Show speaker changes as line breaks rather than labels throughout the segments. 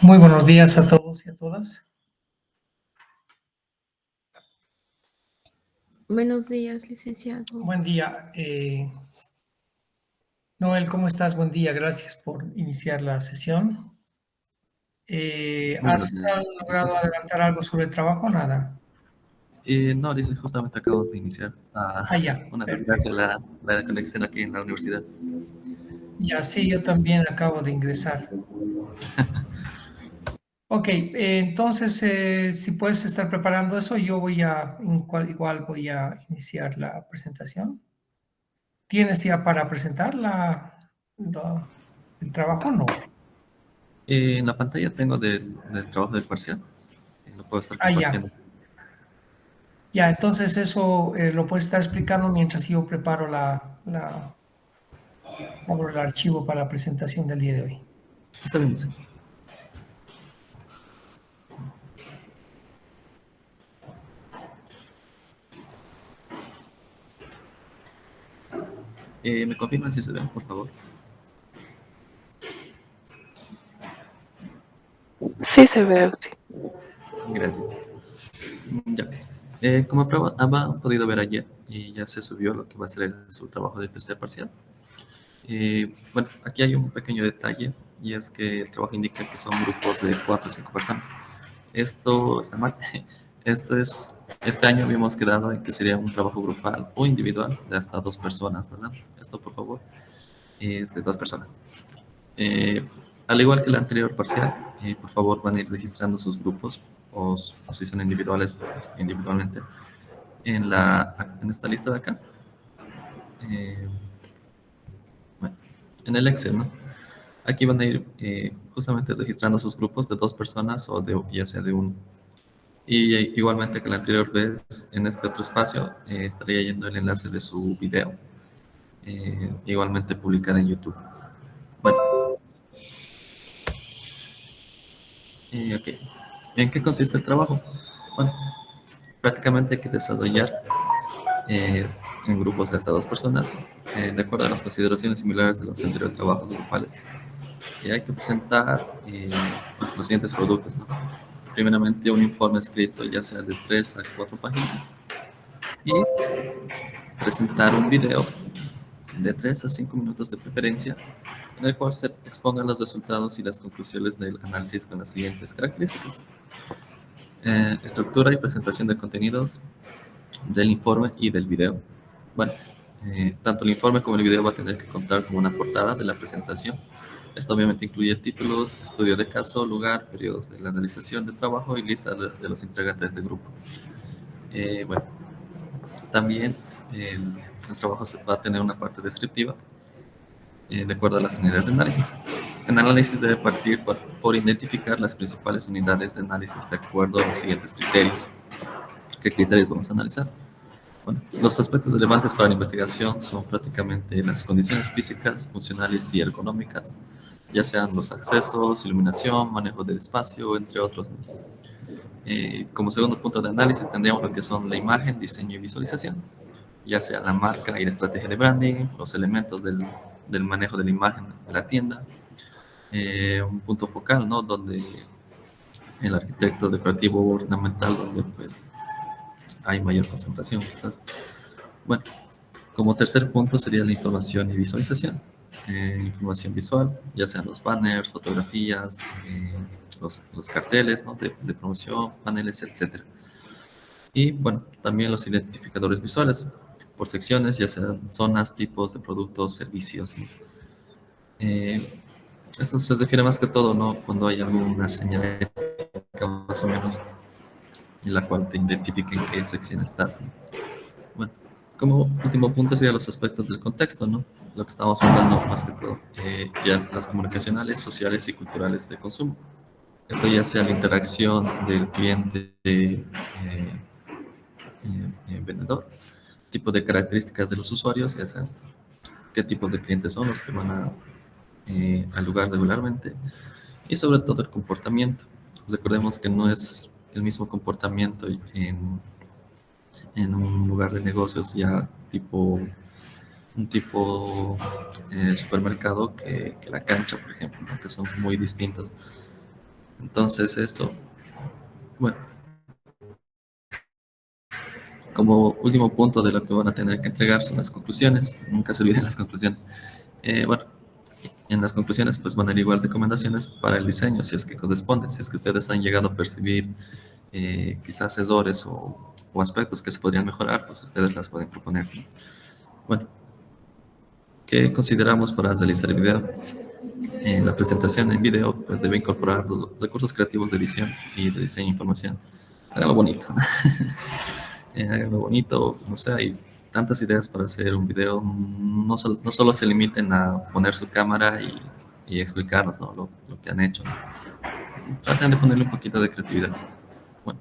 Muy buenos días a todos y a todas.
Buenos días, licenciado.
Buen día. Noel, ¿cómo estás? Buen día. Gracias por iniciar la sesión.
Muy
¿Has
buenos días.
logrado adelantar algo sobre el trabajo o nada?
No, dice, justamente acabamos de iniciar. Está
Ya,
una desgracia
perfecto.
la conexión aquí en la universidad.
Ya, sí, yo también acabo de ingresar. Ok, entonces, si puedes estar preparando eso, yo igual voy a iniciar la presentación. ¿Tienes ya para presentar el trabajo o no?
En la pantalla tengo del trabajo del parcial. Lo puedo estar
Ya.
compartiendo.
Ya, entonces eso lo puedes estar explicando mientras yo preparo abro el archivo para la presentación del día de hoy.
Está bien, dice. ¿Me confirman si se ven, por favor?
Sí se ve, sí.
Gracias. Ya. Como han podido ver ayer, ya se subió lo que va a ser su trabajo de tercer parcial. Bueno, aquí hay un pequeño detalle y es que el trabajo indica que son grupos de 4 o 5 personas. Esto está mal. Este año habíamos quedado en que sería un trabajo grupal o individual de hasta 2 personas, ¿verdad? Esto, por favor, es de 2 personas. Eh, Al igual que el anterior parcial, por favor van a ir registrando sus grupos o si son individuales, pues individualmente en esta lista de acá. Bueno, en el Excel, ¿no? Aquí van a ir justamente registrando sus grupos de 2 personas o ya sea de uno. Y igualmente que la anterior vez, en este otro espacio, estaría yendo el enlace de su video, igualmente publicado en YouTube. Bueno, ok. ¿En qué consiste el trabajo? Bueno, prácticamente hay que desarrollar eh, en grupos de hasta 2 personas, de acuerdo a las consideraciones similares de los anteriores trabajos grupales. Y hay que presentar los siguientes productos, ¿no? Primeramente, un informe escrito, ya sea de 3 a 4 páginas, y presentar un video de 3 a 5 minutos de preferencia, en el cual se expongan los resultados y las conclusiones del análisis con las siguientes características. Estructura y presentación de contenidos del informe y del video. Bueno, tanto el informe como el video va a tener que contar con una portada de la presentación. Esto obviamente incluye títulos, estudio de caso, lugar, periodos de la realización del trabajo y lista de los integrantes del grupo. Bueno, también el trabajo va a tener una parte descriptiva de acuerdo a las unidades de análisis. El análisis debe partir por identificar las principales unidades de análisis de acuerdo a los siguientes criterios. ¿Qué criterios vamos a analizar? Bueno, los aspectos relevantes para la investigación son prácticamente las condiciones físicas, funcionales y ergonómicas, ya sean los accesos, iluminación, manejo del espacio, entre otros. Como segundo punto de análisis tendríamos lo que son la imagen, diseño y visualización, ya sea la marca y la estrategia de branding, los elementos del manejo de la imagen de la tienda, un punto focal, ¿no? Donde el arquitecto decorativo ornamental, donde pues hay mayor concentración quizás. Bueno, como tercer punto sería la información y visualización. Información visual, ya sean los banners, fotografías, los carteles, ¿no? de promoción, paneles, etcétera. Y bueno, también los identificadores visuales por secciones, ya sean zonas, tipos de productos, servicios, ¿no? Esto se refiere más que todo, ¿no? Cuando hay alguna señal más o menos en la cual te identifique en qué sección estás, ¿no? Bueno, como último punto serían los aspectos del contexto, ¿no? Lo que estamos hablando más que todo, ya las comunicacionales, sociales y culturales de consumo. Esto ya sea la interacción del cliente vendedor, tipo de características de los usuarios, ya sea qué tipos de clientes son los que van al lugar regularmente y sobre todo el comportamiento. Recordemos que no es el mismo comportamiento en un lugar de negocios ya un tipo supermercado que la cancha, por ejemplo, ¿no? Que son muy distintos. Entonces, esto, bueno, como último punto de lo que van a tener que entregar son las conclusiones. Nunca se olviden las conclusiones. Bueno, en las conclusiones pues van a ir igual recomendaciones para el diseño, si es que corresponde. Si es que ustedes han llegado a percibir quizás errores o aspectos que se podrían mejorar, pues ustedes las pueden proponer. Bueno, ¿qué consideramos para realizar el video? La presentación en video pues debe incorporar los recursos creativos de edición y de diseño de información. Háganlo bonito. Háganlo bonito, no sé, hay tantas ideas para hacer un video. No solo se limiten a poner su cámara y explicarnos, ¿no? Lo que han hecho. Traten de ponerle un poquito de creatividad. Bueno,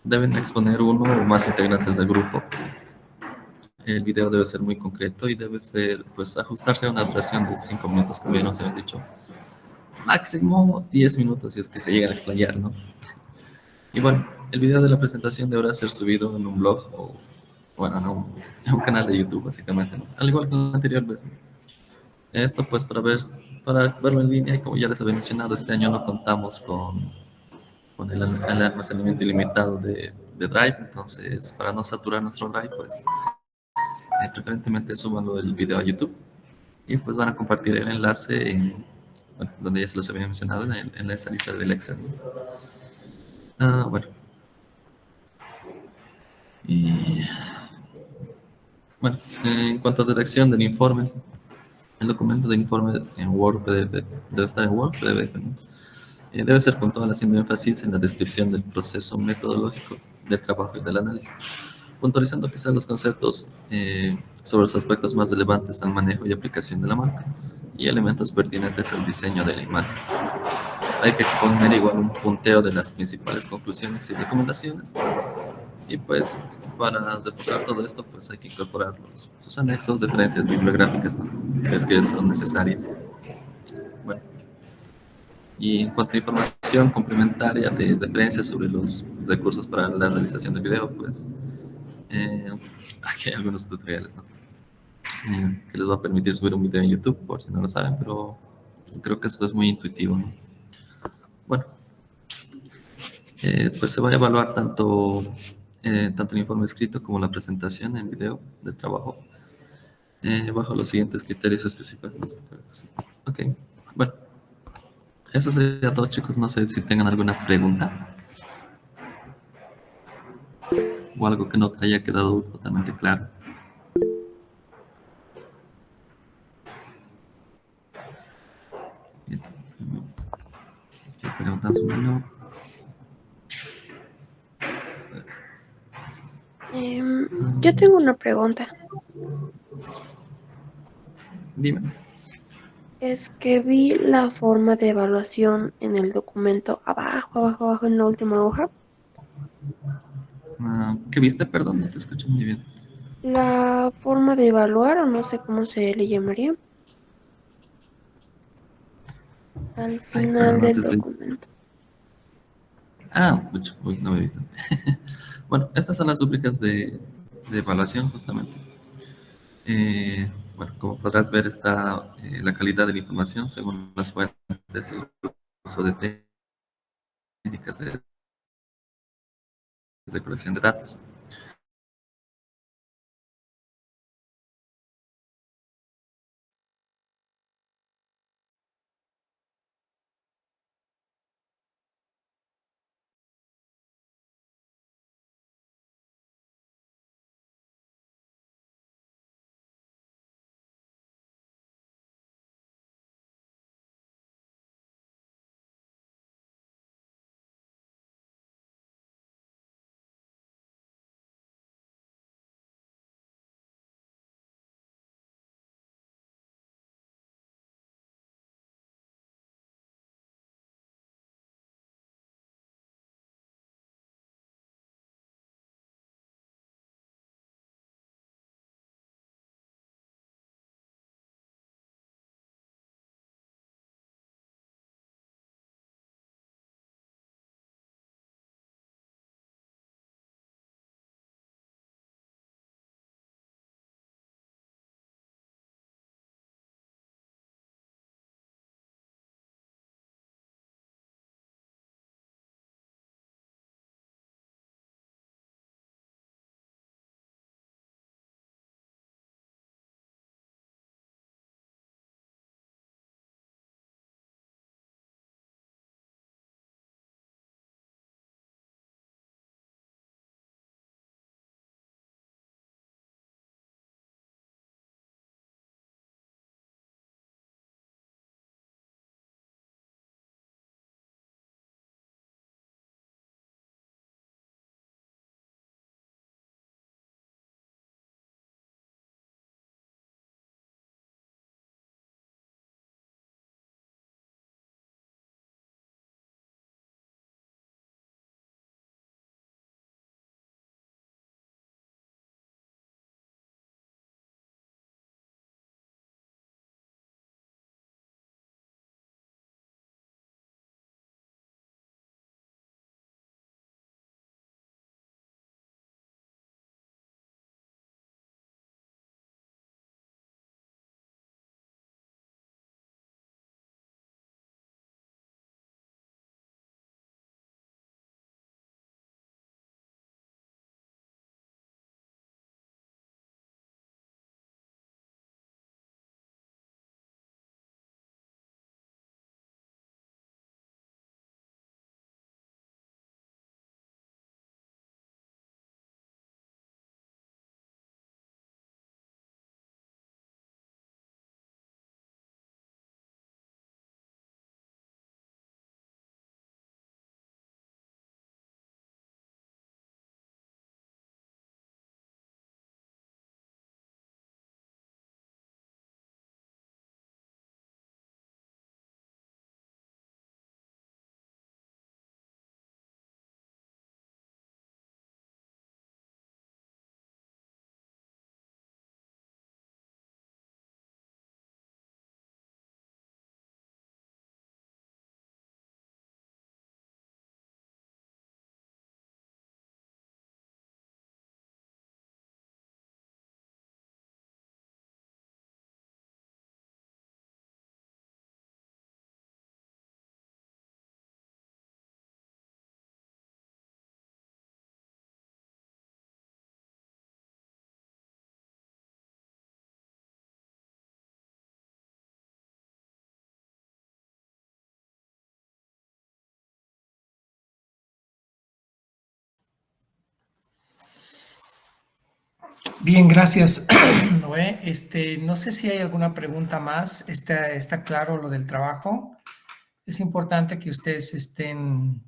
deben exponer uno o más integrantes del grupo. El video debe ser muy concreto y debe ser, pues, ajustarse a una duración de 5 minutos, como ya nos habían dicho. Máximo 10 minutos si es que se llegan a explayar, ¿no? Y bueno, el video de la presentación deberá ser subido en un blog o, bueno, en un canal de YouTube, básicamente, ¿no? Al igual que el anterior vez. Esto, pues, para verlo en línea, y como ya les había mencionado, este año no contamos con el almacenamiento ilimitado de Drive, entonces, para no saturar nuestro Drive, pues, preferentemente súbanlo el video a YouTube y pues van a compartir el enlace bueno, donde ya se los había mencionado, en esa lista del Excel, ¿no? Bueno, y bueno, en cuanto a redacción del informe, el documento de informe en Word debe estar en Word PDF, ¿no? Debe ser puntual, haciendo énfasis en la descripción del proceso metodológico del trabajo y del análisis, puntualizando quizás los conceptos sobre los aspectos más relevantes al manejo y aplicación de la marca y elementos pertinentes al diseño de la imagen. Hay que exponer igual un punteo de las principales conclusiones y recomendaciones. Y pues para reforzar todo esto, pues hay que incorporar sus anexos, referencias bibliográficas, ¿no? Si es que son necesarias. Bueno, y en cuanto a información complementaria de referencias sobre los recursos para la realización del video, pues eh, aquí hay algunos tutoriales, ¿no? Que les va a permitir subir un video en YouTube, por si no lo saben, pero creo que esto es muy intuitivo, ¿no? Bueno, pues se va a evaluar tanto el informe escrito como la presentación en video del trabajo bajo los siguientes criterios específicos. Ok, bueno, eso sería todo, chicos. No sé si tengan alguna pregunta o algo que no haya quedado totalmente claro. ¿Qué preguntan sobre uno?
Yo tengo una pregunta.
Dime.
Es que vi la forma de evaluación en el documento abajo en la última hoja.
¿Qué viste? Perdón, no te escuché muy bien.
La forma de evaluar, o no sé cómo se le llamaría, al
Ay,
final
perdón,
del
antes de...
documento.
Mucho. Uy, no me he visto. Bueno, estas son las rúbricas de evaluación, justamente. Bueno, como podrás ver, está la calidad de la información según las fuentes y el uso de técnicas de colección de datos.
Bien, gracias, Noé. No sé si hay alguna pregunta más. Está claro lo del trabajo. Es importante que ustedes estén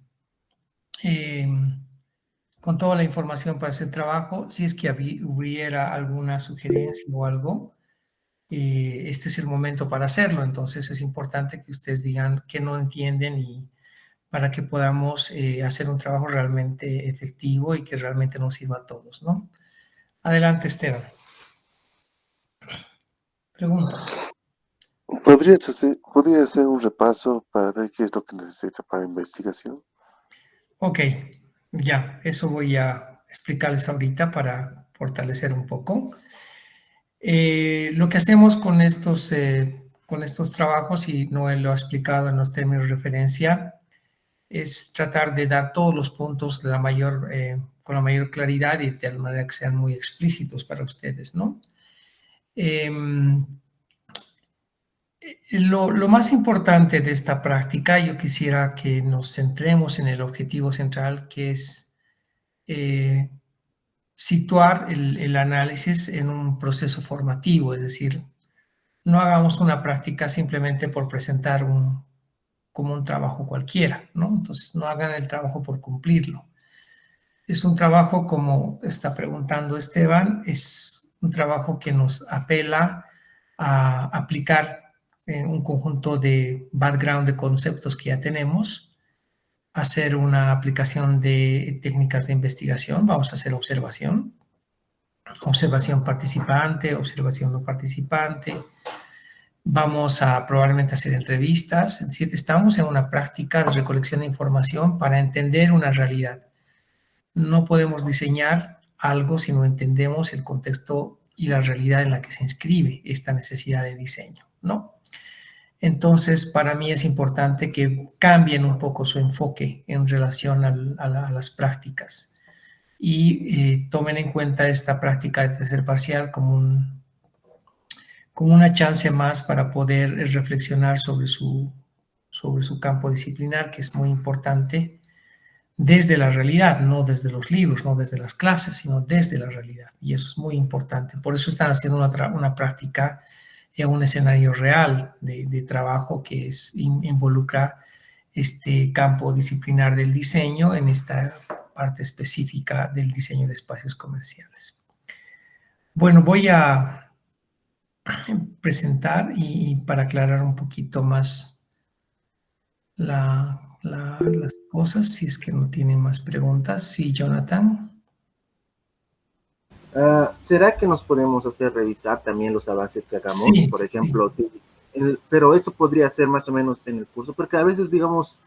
con toda la información para hacer trabajo. Si es que hubiera alguna sugerencia o algo, este es el momento para hacerlo. Entonces es importante que ustedes digan que no entienden y para que podamos hacer un trabajo realmente efectivo y que realmente nos sirva a todos, ¿no? Adelante, Esteban. Preguntas.
¿Podría hacer un repaso para ver qué es lo que necesita para investigación?
Ok, ya, eso voy a explicarles ahorita para fortalecer un poco. Lo que hacemos con estos trabajos, y Noel lo ha explicado en los términos de referencia, es tratar de dar todos los puntos con la mayor claridad y de manera que sean muy explícitos para ustedes, ¿no? Lo más importante de esta práctica, yo quisiera que nos centremos en el objetivo central, que es situar el análisis en un proceso formativo, es decir, no hagamos una práctica simplemente por presentar como un trabajo cualquiera, ¿no? Entonces, no hagan el trabajo por cumplirlo. Es un trabajo, como está preguntando Esteban, es un trabajo que nos apela a aplicar un conjunto de background de conceptos que ya tenemos, hacer una aplicación de técnicas de investigación, vamos a hacer observación participante, observación no participante, vamos a probablemente hacer entrevistas, es decir, estamos en una práctica de recolección de información para entender una realidad. No podemos diseñar algo si no entendemos el contexto y la realidad en la que se inscribe esta necesidad de diseño, ¿no? Entonces, para mí es importante que cambien un poco su enfoque en relación a las prácticas y tomen en cuenta esta práctica de tercer parcial como una chance más para poder reflexionar sobre su campo disciplinar, que es muy importante, desde la realidad, no desde los libros, no desde las clases, sino desde la realidad. Y eso es muy importante. Por eso están haciendo una práctica en un escenario real de trabajo que involucra este campo disciplinar del diseño en esta parte específica del diseño de espacios comerciales. Bueno, voy a presentar y para aclarar un poquito más las cosas, si es que no tienen más preguntas. Sí, Jonathan.
¿Será que nos podemos hacer revisar también los avances que hagamos?
Sí,
por ejemplo, sí. Pero esto podría ser más o menos en el curso, porque a veces, digamos,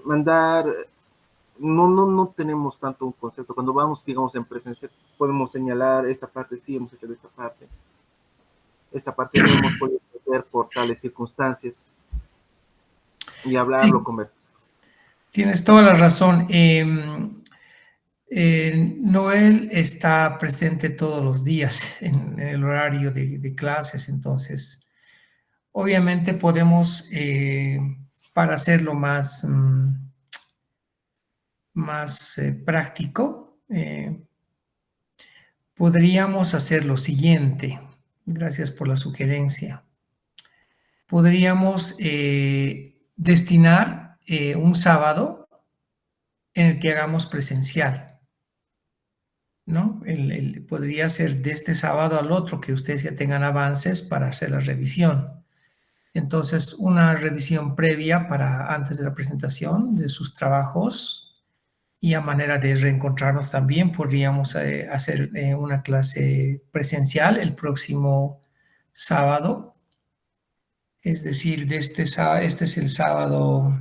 mandar, no tenemos tanto un concepto. Cuando vamos, digamos, en presencia, podemos señalar esta parte, sí, hemos hecho de esta parte no hemos podido hacer por tales circunstancias, y hablarlo,
sí,
conversar.
Tienes toda la razón. Noel está presente todos los días en el horario de clases, entonces obviamente podemos, para hacerlo más práctico, podríamos hacer lo siguiente. Gracias por la sugerencia. Podríamos destinar un sábado en el que hagamos presencial, ¿no? Podría ser de este sábado al otro que ustedes ya tengan avances para hacer la revisión. Entonces, una revisión previa para antes de la presentación de sus trabajos y a manera de reencontrarnos también podríamos hacer una clase presencial el próximo sábado. Es decir, este es el sábado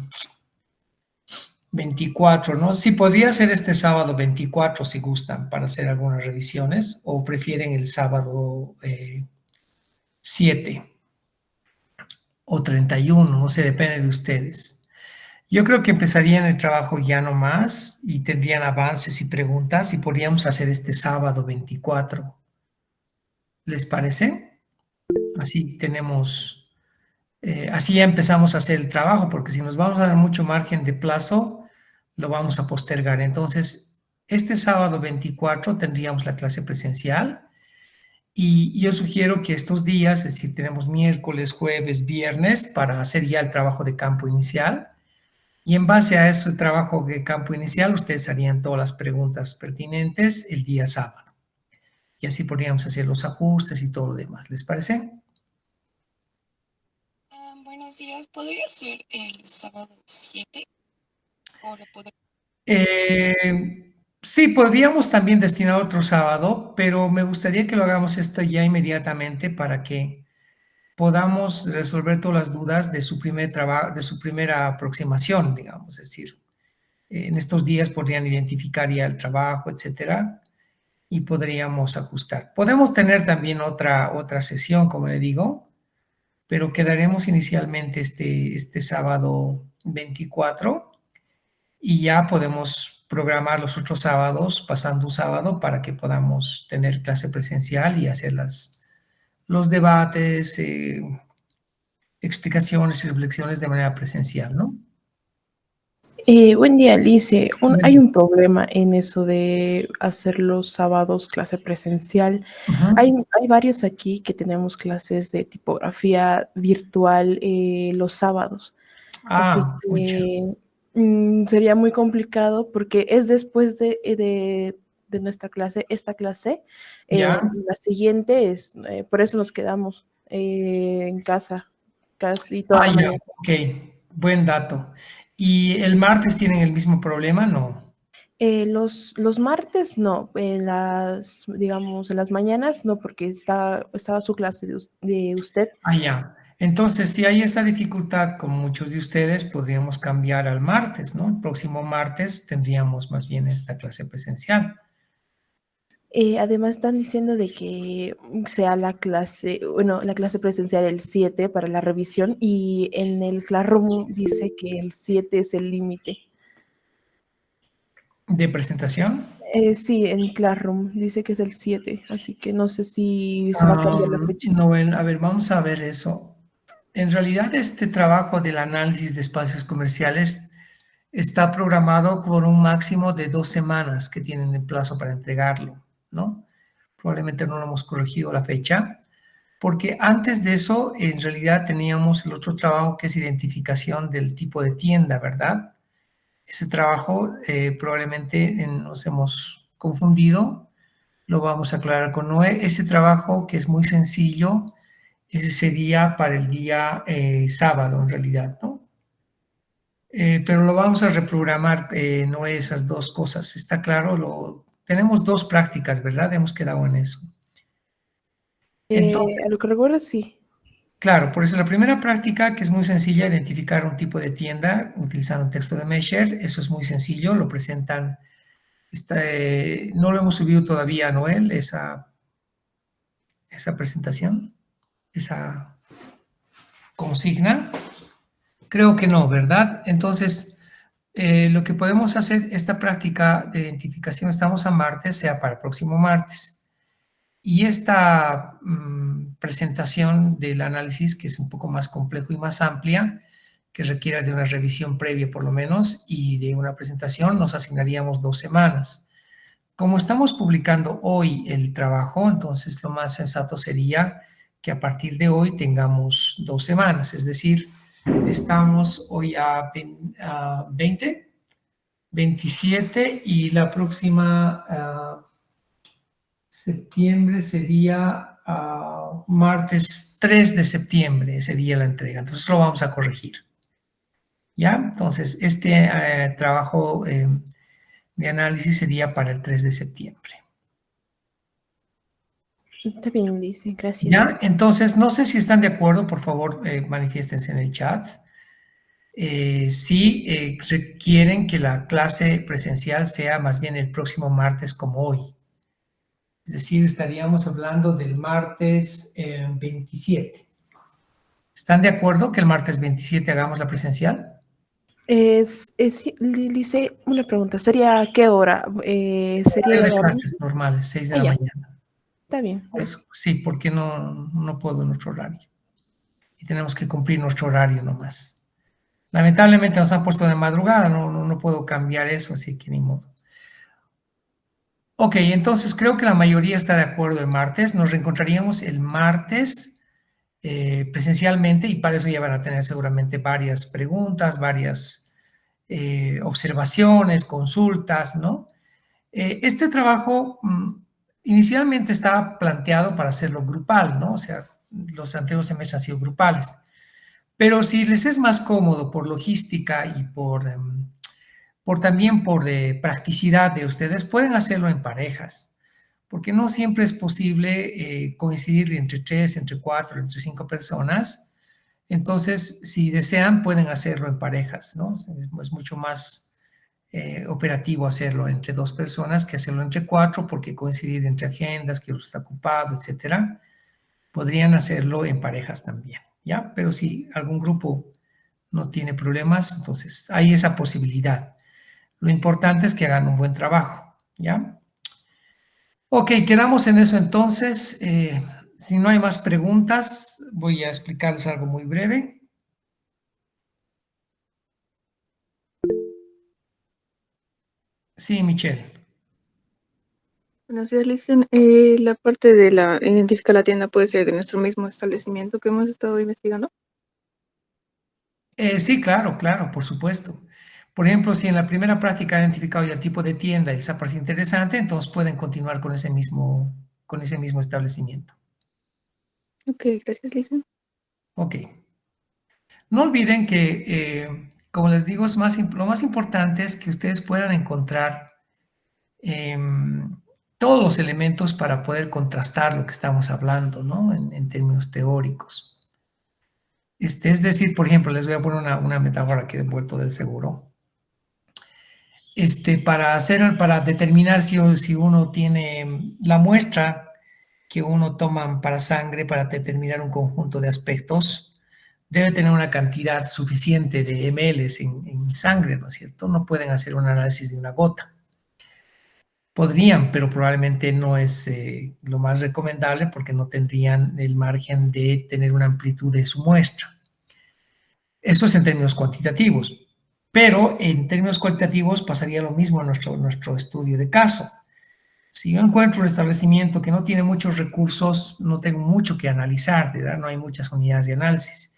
24, ¿no? Sí, podría ser este sábado 24 si gustan para hacer algunas revisiones o prefieren el sábado 7 o 31, no sé, depende de ustedes. Yo creo que empezarían el trabajo ya nomás y tendrían avances y preguntas y podríamos hacer este sábado 24. ¿Les parece? Así tenemos, así ya empezamos a hacer el trabajo, porque si nos vamos a dar mucho margen de plazo, lo vamos a postergar. Entonces, este sábado 24 tendríamos la clase presencial y yo sugiero que estos días, es decir, tenemos miércoles, jueves, viernes para hacer ya el trabajo de campo inicial y en base a ese trabajo de campo inicial ustedes harían todas las preguntas pertinentes el día sábado y así podríamos hacer los ajustes y todo lo demás. ¿Les parece?
Buenos días, ¿podría ser el sábado 7? ¿O lo podría...
Sí, podríamos también destinar otro sábado, pero me gustaría que lo hagamos esto ya inmediatamente para que podamos resolver todas las dudas de su primer trabajo, de su primera aproximación, digamos. Es decir, en estos días podrían identificar ya el trabajo, etcétera, y podríamos ajustar. Podemos tener también otra sesión, como le digo, pero quedaremos inicialmente este sábado 24 y ya podemos programar los otros sábados, pasando un sábado, para que podamos tener clase presencial y hacer los debates, explicaciones y reflexiones de manera presencial, ¿no?
Buen día, Alice.
Buen
Hay
día.
un problema en eso de hacer los sábados clase presencial.
Ujú.
Hay varios aquí que tenemos clases de tipografía virtual los sábados. Así
Pucha.
que sería muy complicado porque es después de nuestra clase, esta clase.
¿Ya?
La siguiente es, por eso nos quedamos en casa casi toda la
Ya,
mañana.
ok. Buen dato. ¿Y el martes tienen el mismo problema? No.
Los martes no, digamos, en las mañanas no, porque estaba su clase de usted.
Ya. Entonces, si hay esta dificultad con muchos de ustedes, podríamos cambiar al martes, ¿no? El próximo martes tendríamos más bien esta clase presencial.
Además están diciendo de que sea la clase presencial el 7 para la revisión y en el Classroom dice que el 7 es el límite.
¿De presentación?
Sí, en Classroom dice que es el 7, así que no sé si se va a cambiar la fecha.
No, a ver, vamos a ver eso. En realidad, este trabajo del análisis de espacios comerciales está programado por un máximo de 2 semanas que tienen el plazo para entregarlo, ¿no? Probablemente no lo hemos corregido la fecha, porque antes de eso, en realidad teníamos el otro trabajo que es identificación del tipo de tienda, ¿verdad? Ese trabajo probablemente nos hemos confundido, lo vamos a aclarar con Noé. Ese trabajo que es muy sencillo, ese sería para el día sábado en realidad, ¿no? Pero lo vamos a reprogramar, no esas dos cosas, ¿está claro? Tenemos 2 prácticas, ¿verdad? Hemos quedado en eso. Entonces,
A lo que recuerdo, sí.
claro, por eso la primera práctica, que es muy sencilla, identificar un tipo de tienda utilizando un texto de Mesher, eso es muy sencillo, lo presentan, no lo hemos subido todavía, Noel, esa presentación, esa consigna. Creo que no, ¿verdad? Entonces, lo que podemos hacer, esta práctica de identificación, estamos a martes, sea para el próximo martes. Y esta presentación del análisis, que es un poco más complejo y más amplia, que requiere de una revisión previa por lo menos, y de una presentación, nos asignaríamos 2 semanas. Como estamos publicando hoy el trabajo, entonces lo más sensato sería que a partir de hoy tengamos 2 semanas, es decir, estamos hoy a 20, 27 y la próxima septiembre sería martes 3 de septiembre, sería la entrega. Entonces lo vamos a corregir. ¿Ya? Entonces este trabajo de análisis sería para el 3 de septiembre.
Está bien, dice, gracias.
¿Ya? Entonces, no sé si están de acuerdo, por favor, manifiéstense en el chat. Si requieren que la clase presencial sea más bien el próximo martes como hoy. Es decir, estaríamos hablando del martes 27. ¿Están de acuerdo que el martes 27 hagamos la presencial?
Dice una pregunta, ¿sería a qué hora? ¿Sería
De clases normales, 6 de la mañana.
Está bien, gracias.
Sí, porque no puedo en otro horario. Y tenemos que cumplir nuestro horario nomás. Lamentablemente nos han puesto de madrugada, no puedo cambiar eso, así que ni modo. Ok, entonces creo que la mayoría está de acuerdo el martes. Nos reencontraríamos el martes presencialmente y para eso ya van a tener seguramente varias preguntas, varias observaciones, consultas, ¿no? Este trabajo inicialmente estaba planteado para hacerlo grupal, ¿no? O sea, los anteriores semestres han sido grupales. Pero si les es más cómodo por logística y también por practicidad de ustedes, pueden hacerlo en parejas, porque no siempre es posible coincidir entre 3, entre 4, entre 5 personas. Entonces, si desean, pueden hacerlo en parejas, ¿no? Es mucho más operativo hacerlo entre 2 personas que hacerlo entre 4, porque coincidir entre agendas, que uno está ocupado, etcétera. Podrían hacerlo en parejas también, ¿ya? Pero si algún grupo no tiene problemas, entonces hay esa posibilidad. Lo importante es que hagan un buen trabajo, ¿ya? Ok, quedamos en eso entonces. Si no hay más preguntas, voy a explicarles algo muy breve. Sí, Michelle.
Buenos días, Listen. La parte de la identifica la tienda puede ser de nuestro mismo establecimiento que hemos estado investigando.
Sí, claro, claro, por supuesto. Por ejemplo, si en la primera práctica han identificado ya el tipo de tienda y les ha parecido interesante, entonces pueden continuar con ese mismo establecimiento.
Ok, gracias, Listen.
Ok. No olviden que, como les digo, lo más importante es que ustedes puedan encontrar todos los elementos para poder contrastar lo que estamos hablando, ¿no? En términos teóricos. Es decir, por ejemplo, les voy a poner una metáfora que he vuelto del seguro. Para determinar si uno tiene la muestra que uno toma para sangre para determinar un conjunto de aspectos, debe tener una cantidad suficiente de ml en sangre, ¿no es cierto? No pueden hacer un análisis de una gota. Podrían, pero probablemente no es lo más recomendable porque no tendrían el margen de tener una amplitud de su muestra. Eso es en términos cuantitativos, pero en términos cualitativos pasaría lo mismo en nuestro estudio de caso. Si yo encuentro un establecimiento que no tiene muchos recursos, no tengo mucho que analizar, ¿verdad? No hay muchas unidades de análisis.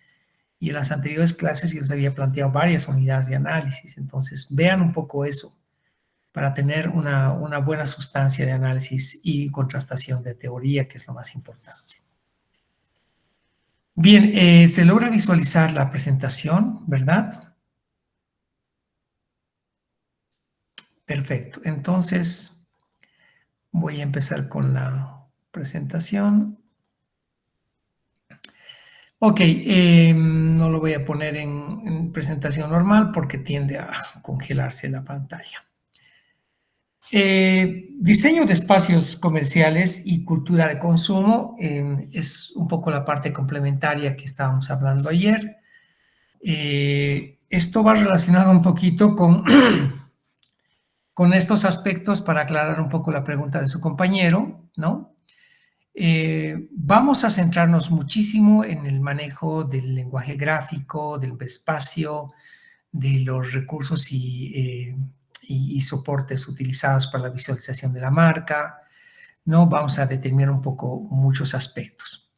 Y en las anteriores clases yo les había planteado varias unidades de análisis. Entonces, vean un poco eso para tener una buena sustancia de análisis y contrastación de teoría, que es lo más importante. Bien, se logra visualizar la presentación, ¿verdad? Perfecto. Entonces, voy a empezar con la presentación. Ok, no lo voy a poner en presentación normal porque tiende a congelarse la pantalla. Diseño de espacios comerciales y cultura de consumo es un poco la parte complementaria que estábamos hablando ayer. Esto va relacionado un poquito con, con estos aspectos para aclarar un poco la pregunta de su compañero, ¿no? Vamos a centrarnos muchísimo en el manejo del lenguaje gráfico, del espacio, de los recursos y soportes utilizados para la visualización de la marca, ¿no? Vamos a determinar un poco muchos aspectos.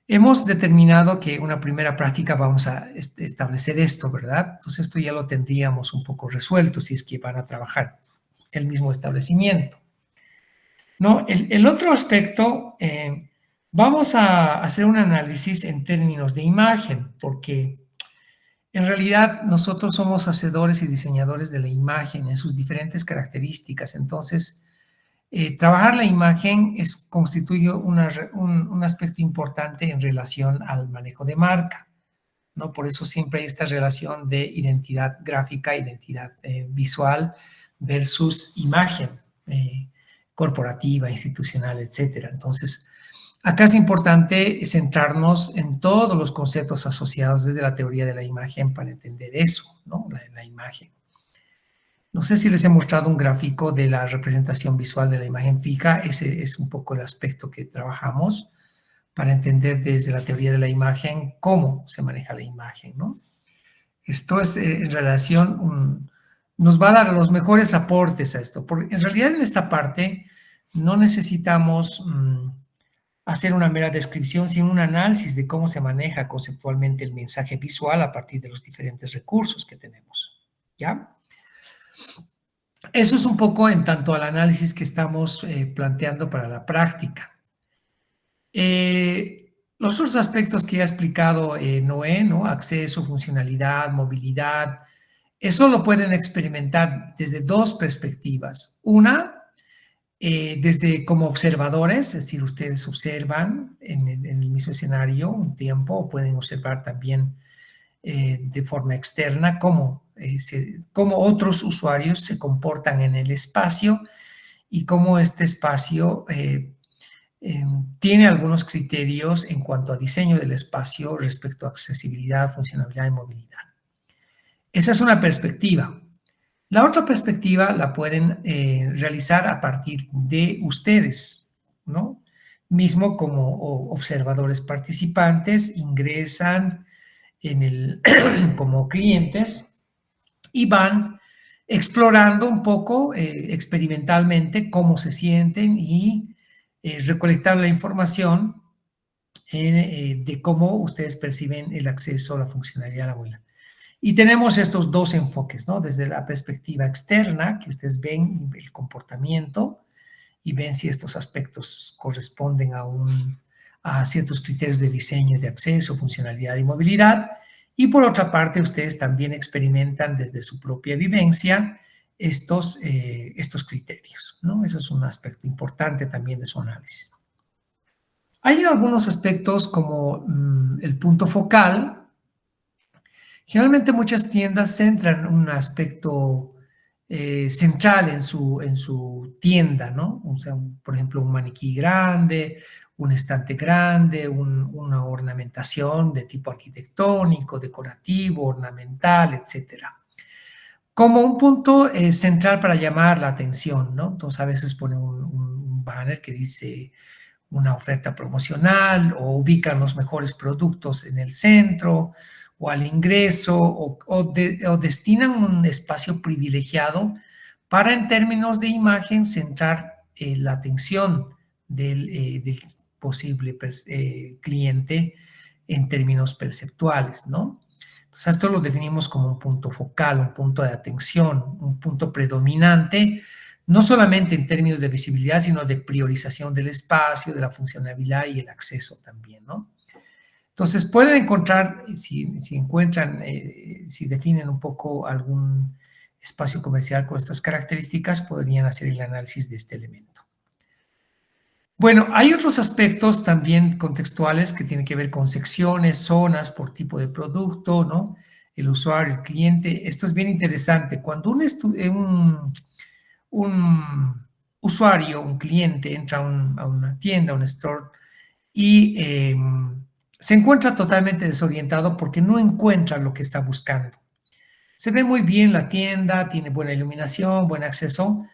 Hemos determinado que una primera práctica vamos a establecer esto, ¿verdad? Entonces esto ya lo tendríamos un poco resuelto si es que van a trabajar el mismo establecimiento. ¿No? El otro aspecto, vamos a hacer un análisis en términos de imagen, porque en realidad nosotros somos hacedores y diseñadores de la imagen en sus diferentes características. Entonces, trabajar la imagen constituye un aspecto importante en relación al manejo de marca, ¿no? Por eso siempre hay esta relación de identidad gráfica, identidad visual versus imagen corporativa, institucional, etcétera. Entonces, acá es importante centrarnos en todos los conceptos asociados desde la teoría de la imagen para entender eso, ¿no? La imagen. No sé si les he mostrado un gráfico de la representación visual de la imagen fija. Ese es un poco el aspecto que trabajamos para entender desde la teoría de la imagen cómo se maneja la imagen, ¿no? Esto es en relación nos va a dar los mejores aportes a esto. Porque en realidad en esta parte no necesitamos hacer una mera descripción, sino un análisis de cómo se maneja conceptualmente el mensaje visual a partir de los diferentes recursos que tenemos, ¿ya? Eso es un poco en tanto al análisis que estamos planteando para la práctica. Los otros aspectos que ya ha explicado Noé, ¿no? Acceso, funcionalidad, movilidad, eso lo pueden experimentar desde dos perspectivas. Una, desde como observadores, es decir, ustedes observan en el mismo escenario un tiempo, o pueden observar también de forma externa cómo otros usuarios se comportan en el espacio y cómo este espacio tiene algunos criterios en cuanto a diseño del espacio respecto a accesibilidad, funcionalidad y movilidad. Esa es una perspectiva. La otra perspectiva la pueden realizar a partir de ustedes, ¿no? Mismo como observadores participantes, ingresan como clientes y van explorando un poco experimentalmente cómo se sienten y recolectando la información de cómo ustedes perciben el acceso a la funcionalidad de la abuela. Y tenemos estos dos enfoques, ¿no? Desde la perspectiva externa, que ustedes ven el comportamiento y ven si estos aspectos corresponden a ciertos criterios de diseño, de acceso, funcionalidad y movilidad. Y por otra parte, ustedes también experimentan desde su propia vivencia estos criterios, ¿no? Eso es un aspecto importante también de su análisis. Hay algunos aspectos como el punto focal. Generalmente muchas tiendas centran un aspecto central en su tienda, ¿no? O sea, por ejemplo, un maniquí grande, un estante grande, una ornamentación de tipo arquitectónico, decorativo, ornamental, etcétera. Como un punto central para llamar la atención, ¿no? Entonces, a veces ponen un banner que dice una oferta promocional o ubican los mejores productos en el centro o al ingreso o destinan un espacio privilegiado para, en términos de imagen, centrar la atención del posible cliente en términos perceptuales, ¿no? Entonces, esto lo definimos como un punto focal, un punto de atención, un punto predominante, no solamente en términos de visibilidad, sino de priorización del espacio, de la funcionalidad y el acceso también, ¿no? Entonces, pueden encontrar, si encuentran, si definen un poco algún espacio comercial con estas características, podrían hacer el análisis de este elemento. Bueno, hay otros aspectos también contextuales que tienen que ver con secciones, zonas por tipo de producto, ¿no? El usuario, el cliente. Esto es bien interesante. Cuando un usuario, un cliente entra a una tienda, a un store y se encuentra totalmente desorientado porque no encuentra lo que está buscando. Se ve muy bien la tienda, tiene buena iluminación, buen acceso,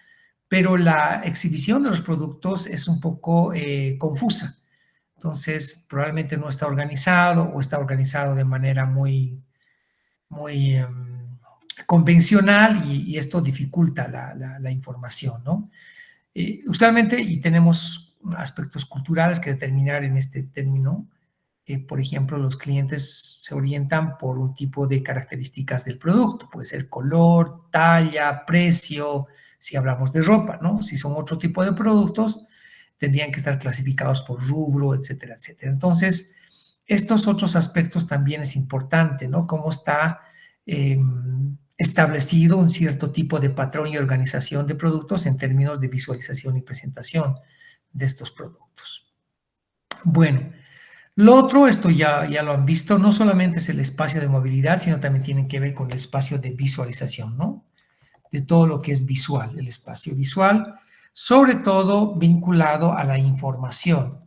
pero la exhibición de los productos es un poco confusa. Entonces, probablemente no está organizado o está organizado de manera muy convencional y esto dificulta la información, ¿no? Usualmente, y tenemos aspectos culturales que determinar en este término, por ejemplo, los clientes se orientan por un tipo de características del producto, puede ser color, talla, precio, si hablamos de ropa, ¿no? Si son otro tipo de productos, tendrían que estar clasificados por rubro, etcétera, etcétera. Entonces, estos otros aspectos también es importante, ¿no? Cómo está establecido un cierto tipo de patrón y organización de productos en términos de visualización y presentación de estos productos. Bueno, lo otro, esto ya lo han visto, no solamente es el espacio de movilidad, sino también tiene que ver con el espacio de visualización, ¿no? De todo lo que es visual, el espacio visual, sobre todo vinculado a la información.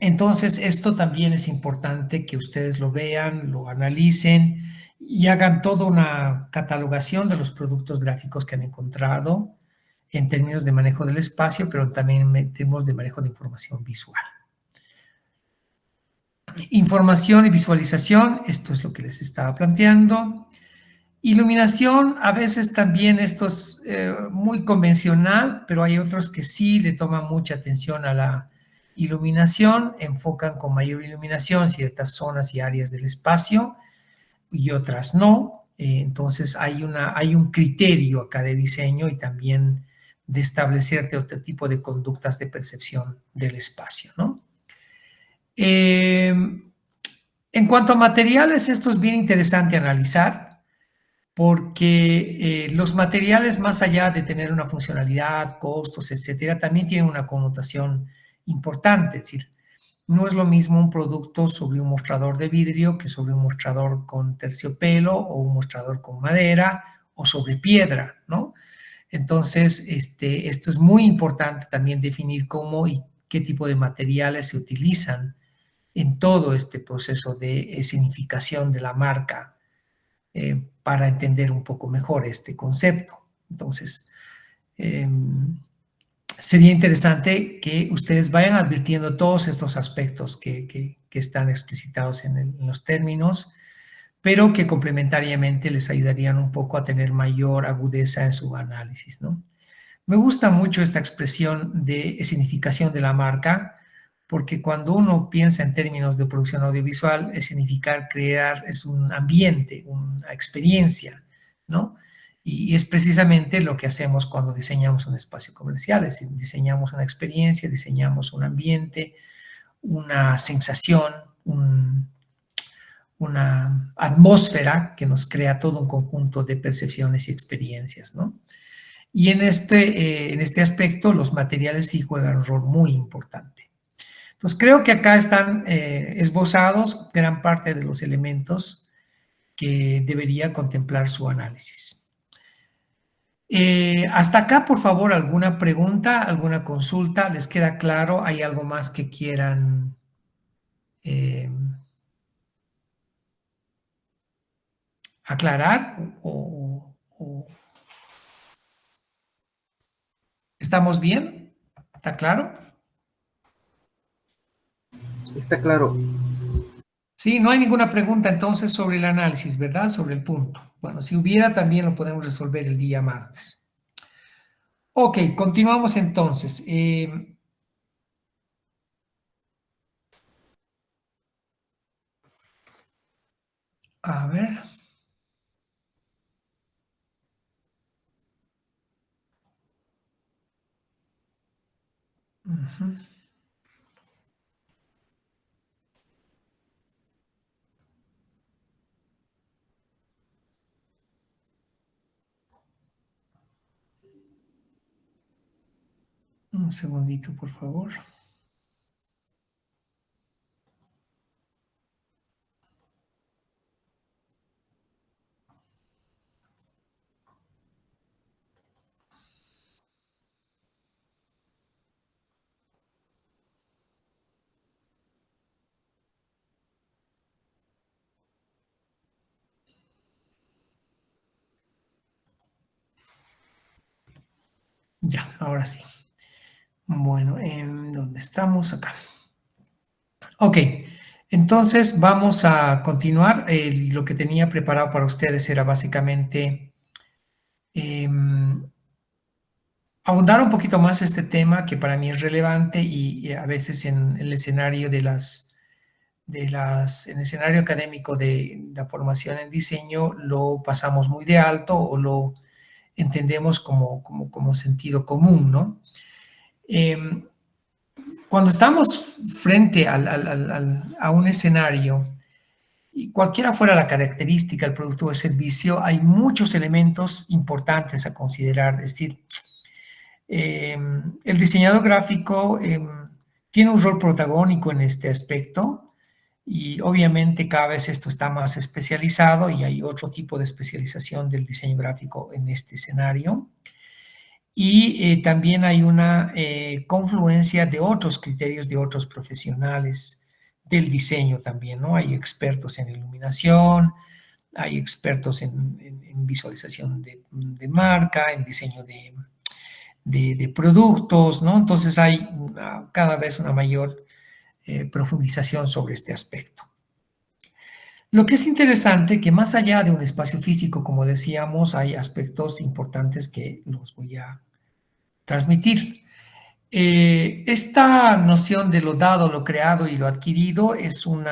Entonces, esto también es importante que ustedes lo vean, lo analicen y hagan toda una catalogación de los productos gráficos que han encontrado en términos de manejo del espacio, pero también en términos de manejo de información visual. Información y visualización, esto es lo que les estaba planteando. Iluminación, a veces también esto es muy convencional, pero hay otros que sí le toman mucha atención a la iluminación, enfocan con mayor iluminación ciertas zonas y áreas del espacio y otras no. Entonces hay un criterio acá de diseño y también de establecerte otro tipo de conductas de percepción del espacio, ¿no? En cuanto a materiales, esto es bien interesante analizar, porque los materiales, más allá de tener una funcionalidad, costos, etcétera, también tienen una connotación importante. Es decir, no es lo mismo un producto sobre un mostrador de vidrio que sobre un mostrador con terciopelo o un mostrador con madera o sobre piedra, ¿no? Entonces, esto es muy importante también definir cómo y qué tipo de materiales se utilizan en todo este proceso de significación de la marca, para entender un poco mejor este concepto. Entonces, sería interesante que ustedes vayan advirtiendo todos estos aspectos que están explicitados en los términos, pero que complementariamente les ayudarían un poco a tener mayor agudeza en su análisis, ¿no? Me gusta mucho esta expresión de significación de la marca, porque cuando uno piensa en términos de producción audiovisual, significar crear es un ambiente, una experiencia, ¿no? Y es precisamente lo que hacemos cuando diseñamos un espacio comercial, es decir, diseñamos una experiencia, diseñamos un ambiente, una sensación, una atmósfera que nos crea todo un conjunto de percepciones y experiencias, ¿no? Y en este aspecto los materiales sí juegan un rol muy importante. Entonces creo que acá están esbozados gran parte de los elementos que debería contemplar su análisis. Hasta acá, por favor, ¿alguna pregunta, alguna consulta? ¿Les queda claro? ¿Hay algo más que quieran aclarar? ¿Estamos bien? ¿Está claro?
Está claro.
Sí, no hay ninguna pregunta entonces sobre el análisis, ¿verdad? Sobre el punto. Bueno, si hubiera, también lo podemos resolver el día martes. Ok, continuamos entonces. A ver. Uh-huh. Un segundito, por favor. Ya, ahora sí. Bueno, ¿dónde estamos? Acá. Ok, entonces vamos a continuar. Lo que tenía preparado para ustedes era básicamente abundar un poquito más este tema que para mí es relevante y a veces en el escenario en el escenario académico de la formación en diseño lo pasamos muy de alto o lo entendemos como sentido común, ¿no? Cuando estamos frente a un escenario, y cualquiera fuera la característica, el producto o el servicio, hay muchos elementos importantes a considerar. Es decir, el diseñador gráfico tiene un rol protagónico en este aspecto y obviamente cada vez esto está más especializado y hay otro tipo de especialización del diseño gráfico en este escenario. Y también hay una confluencia de otros criterios de otros profesionales del diseño también, ¿no? Hay expertos en iluminación, hay expertos en visualización de marca, en diseño de productos, ¿no? Entonces hay cada vez una mayor profundización sobre este aspecto. Lo que es interesante que más allá de un espacio físico, como decíamos, hay aspectos importantes que los voy a transmitir. Esta noción de lo dado, lo creado y lo adquirido es un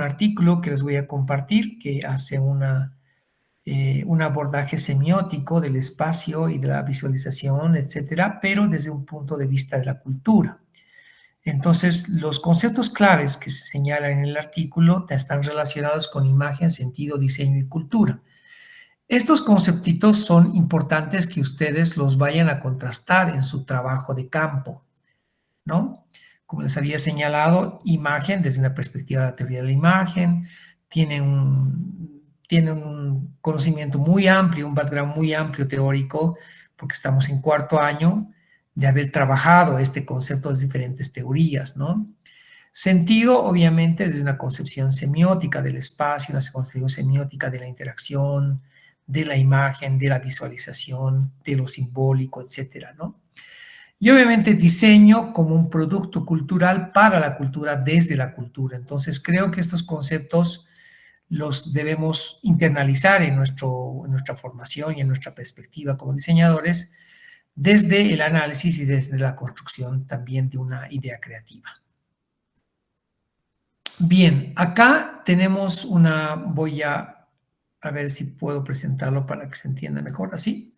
artículo que les voy a compartir que hace un abordaje semiótico del espacio y de la visualización, etcétera, pero desde un punto de vista de la cultura. Entonces, los conceptos claves que se señalan en el artículo están relacionados con imagen, sentido, diseño y cultura. Estos conceptitos son importantes que ustedes los vayan a contrastar en su trabajo de campo, ¿no? Como les había señalado, imagen desde una perspectiva de la teoría de la imagen, tienen un conocimiento muy amplio, un background muy amplio teórico, porque estamos en cuarto año de haber trabajado este concepto de diferentes teorías, ¿no? Sentido, obviamente, desde una concepción semiótica del espacio, una concepción semiótica de la interacción, de la imagen, de la visualización, de lo simbólico, etcétera, ¿no? Y obviamente diseño como un producto cultural para la cultura desde la cultura. Entonces creo que estos conceptos los debemos internalizar en nuestra formación y en nuestra perspectiva como diseñadores desde el análisis y desde la construcción también de una idea creativa. Bien, acá tenemos voy a ver si puedo presentarlo para que se entienda mejor, así.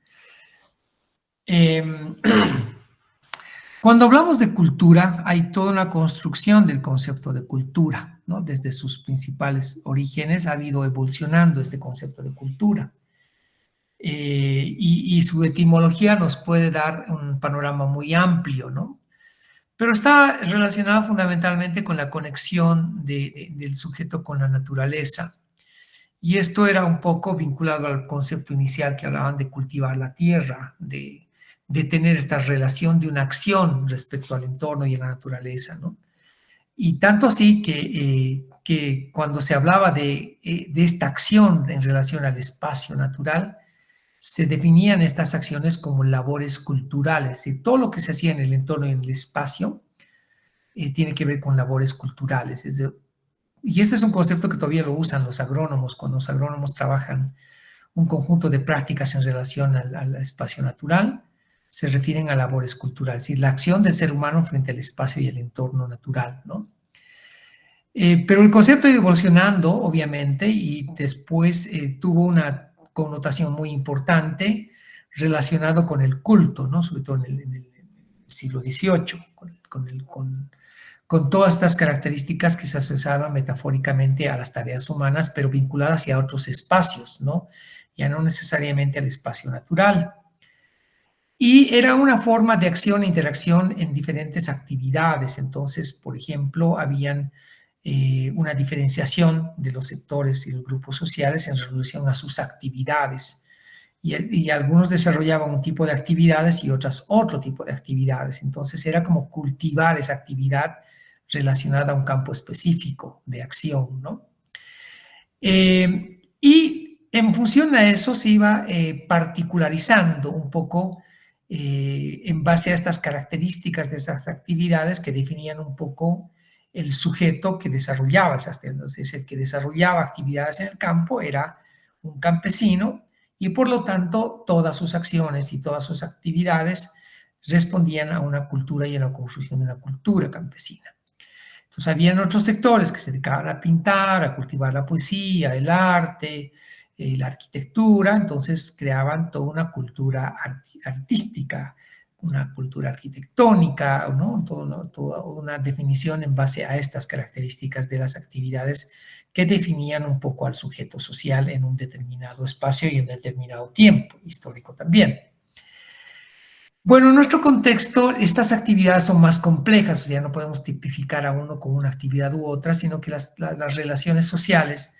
Cuando hablamos de cultura, hay toda una construcción del concepto de cultura, ¿no? Desde sus principales orígenes ha ido evolucionando este concepto de cultura. Y su etimología nos puede dar un panorama muy amplio, ¿no? Pero está relacionado fundamentalmente con la conexión del sujeto con la naturaleza. Y esto era un poco vinculado al concepto inicial que hablaban de cultivar la tierra, de tener esta relación de una acción respecto al entorno y a la naturaleza, ¿no? Y tanto así que cuando se hablaba de esta acción en relación al espacio natural, se definían estas acciones como labores culturales. Y todo lo que se hacía en el entorno y en el espacio tiene que ver con labores culturales. Y este es un concepto que todavía lo usan los agrónomos, cuando los agrónomos trabajan un conjunto de prácticas en relación al espacio natural, se refieren a labores culturales, es decir, la acción del ser humano frente al espacio y el entorno natural, ¿no? Pero el concepto ha ido evolucionando, obviamente, y después tuvo una connotación muy importante relacionado con el culto, ¿no? Sobre todo en el siglo XVIII, con todas estas características que se asociaban metafóricamente a las tareas humanas, pero vinculadas a otros espacios, ¿no? Ya no necesariamente al espacio natural. Y era una forma de acción e interacción en diferentes actividades. Entonces, por ejemplo, habían una diferenciación de los sectores y los grupos sociales en relación a sus actividades. Y algunos desarrollaban un tipo de actividades y otras otro tipo de actividades. Entonces, era como cultivar esa actividad relacionada a un campo específico de acción, ¿no? Y en función a eso se iba particularizando un poco en base a estas características de esas actividades que definían un poco el sujeto que desarrollaba esas actividades. Entonces, el que desarrollaba actividades en el campo era un campesino y por lo tanto todas sus acciones y todas sus actividades respondían a una cultura y a la construcción de una cultura campesina. Entonces, habían otros sectores que se dedicaban a pintar, a cultivar la poesía, el arte, la arquitectura, entonces creaban toda una cultura artística, una cultura arquitectónica, ¿no? Toda una definición en base a estas características de las actividades que definían un poco al sujeto social en un determinado espacio y en determinado tiempo histórico también. Bueno, en nuestro contexto, estas actividades son más complejas, o sea, no podemos tipificar a uno como una actividad u otra, sino que las relaciones sociales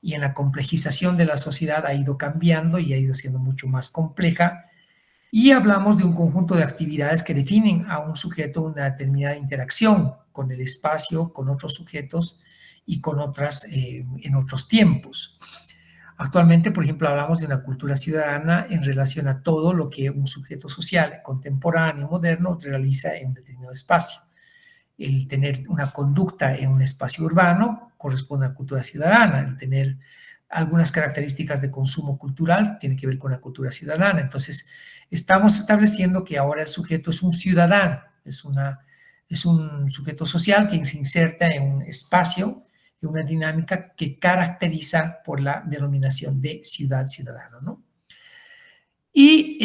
y en la complejización de la sociedad ha ido cambiando y ha ido siendo mucho más compleja, y hablamos de un conjunto de actividades que definen a un sujeto una determinada interacción con el espacio, con otros sujetos y con otras en otros tiempos. Actualmente, por ejemplo, hablamos de una cultura ciudadana en relación a todo lo que un sujeto social contemporáneo, moderno, realiza en un determinado espacio. El tener una conducta en un espacio urbano corresponde a la cultura ciudadana, el tener algunas características de consumo cultural tiene que ver con la cultura ciudadana. Entonces, estamos estableciendo que ahora el sujeto es un ciudadano, es un sujeto social que se inserta en un espacio, en una dinámica que caracteriza por la denominación de ciudad-ciudadano, ¿no? Y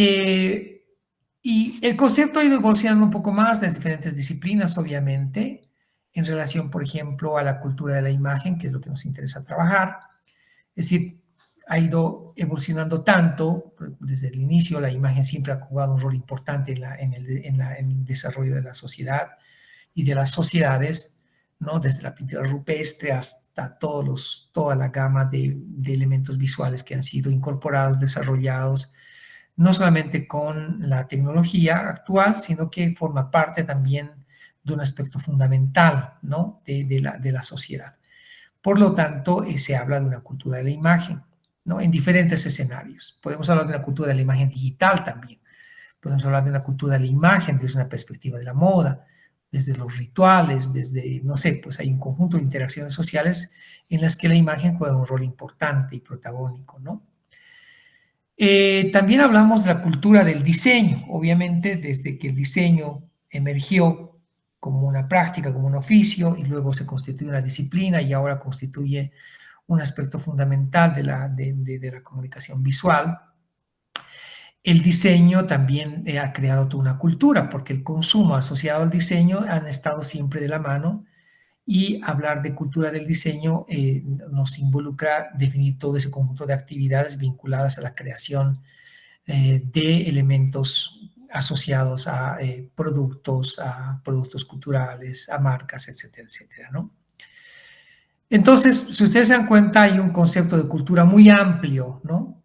el concepto ha ido evolucionando un poco más de diferentes disciplinas, obviamente, en relación, por ejemplo, a la cultura de la imagen, que es lo que nos interesa trabajar. Es decir, ha ido evolucionando tanto, desde el inicio la imagen siempre ha jugado un rol importante en el desarrollo de la sociedad y de las sociedades, ¿no? Desde la pintura rupestre hasta toda la gama de elementos visuales que han sido incorporados, desarrollados, no solamente con la tecnología actual, sino que forma parte también de un aspecto fundamental, ¿no? de la sociedad. Por lo tanto, se habla de una cultura de la imagen, ¿no? En diferentes escenarios. Podemos hablar de una cultura de la imagen digital también. Podemos hablar de una cultura de la imagen desde una perspectiva de la moda, desde los rituales, desde, no sé, pues hay un conjunto de interacciones sociales en las que la imagen juega un rol importante y protagónico, ¿no? También hablamos de la cultura del diseño, obviamente desde que el diseño emergió como una práctica, como un oficio, y luego se constituye una disciplina y ahora constituye un aspecto fundamental de la comunicación visual. El diseño también ha creado toda una cultura, porque el consumo asociado al diseño han estado siempre de la mano, y hablar de cultura del diseño nos involucra definir todo ese conjunto de actividades vinculadas a la creación de elementos asociados a productos culturales, a marcas, etcétera, etcétera, ¿no? Entonces, si ustedes se dan cuenta, hay un concepto de cultura muy amplio, ¿no?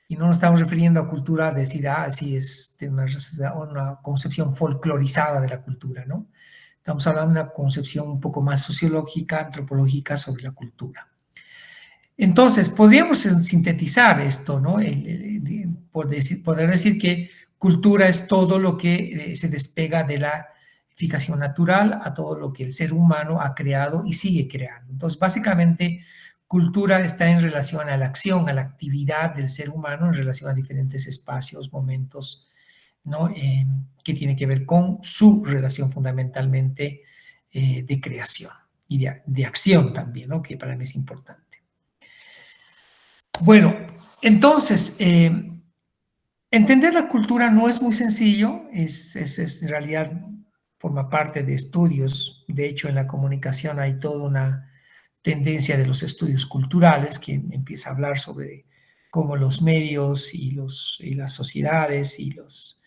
Y no nos estamos refiriendo a cultura, decir, sí, es una concepción folclorizada de la cultura, ¿no? Estamos hablando de una concepción un poco más sociológica, antropológica sobre la cultura. Entonces, podríamos sintetizar esto, ¿no? Poder decir que cultura es todo lo que se despega de la edificación natural a todo lo que el ser humano ha creado y sigue creando. Entonces, básicamente, cultura está en relación a la acción, a la actividad del ser humano en relación a diferentes espacios, momentos, ¿no? Que tiene que ver con su relación fundamentalmente de creación y de acción también, ¿no? Que para mí es importante. Bueno, entonces, entender la cultura no es muy sencillo, en realidad forma parte de estudios. De hecho, en la comunicación hay toda una tendencia de los estudios culturales que empieza a hablar sobre cómo los medios y las sociedades y los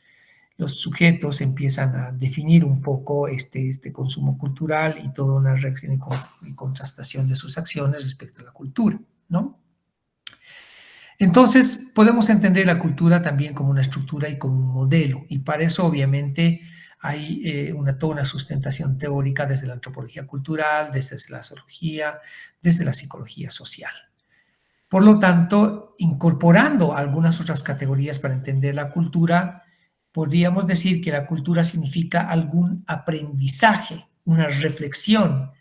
sujetos empiezan a definir un poco este consumo cultural y toda una reacción y contrastación de sus acciones respecto a la cultura, ¿no? Entonces, podemos entender la cultura también como una estructura y como un modelo, y para eso obviamente hay toda una sustentación teórica desde la antropología cultural, desde la sociología, desde la psicología social. Por lo tanto, incorporando algunas otras categorías para entender la cultura, podríamos decir que la cultura significa algún aprendizaje, una reflexión.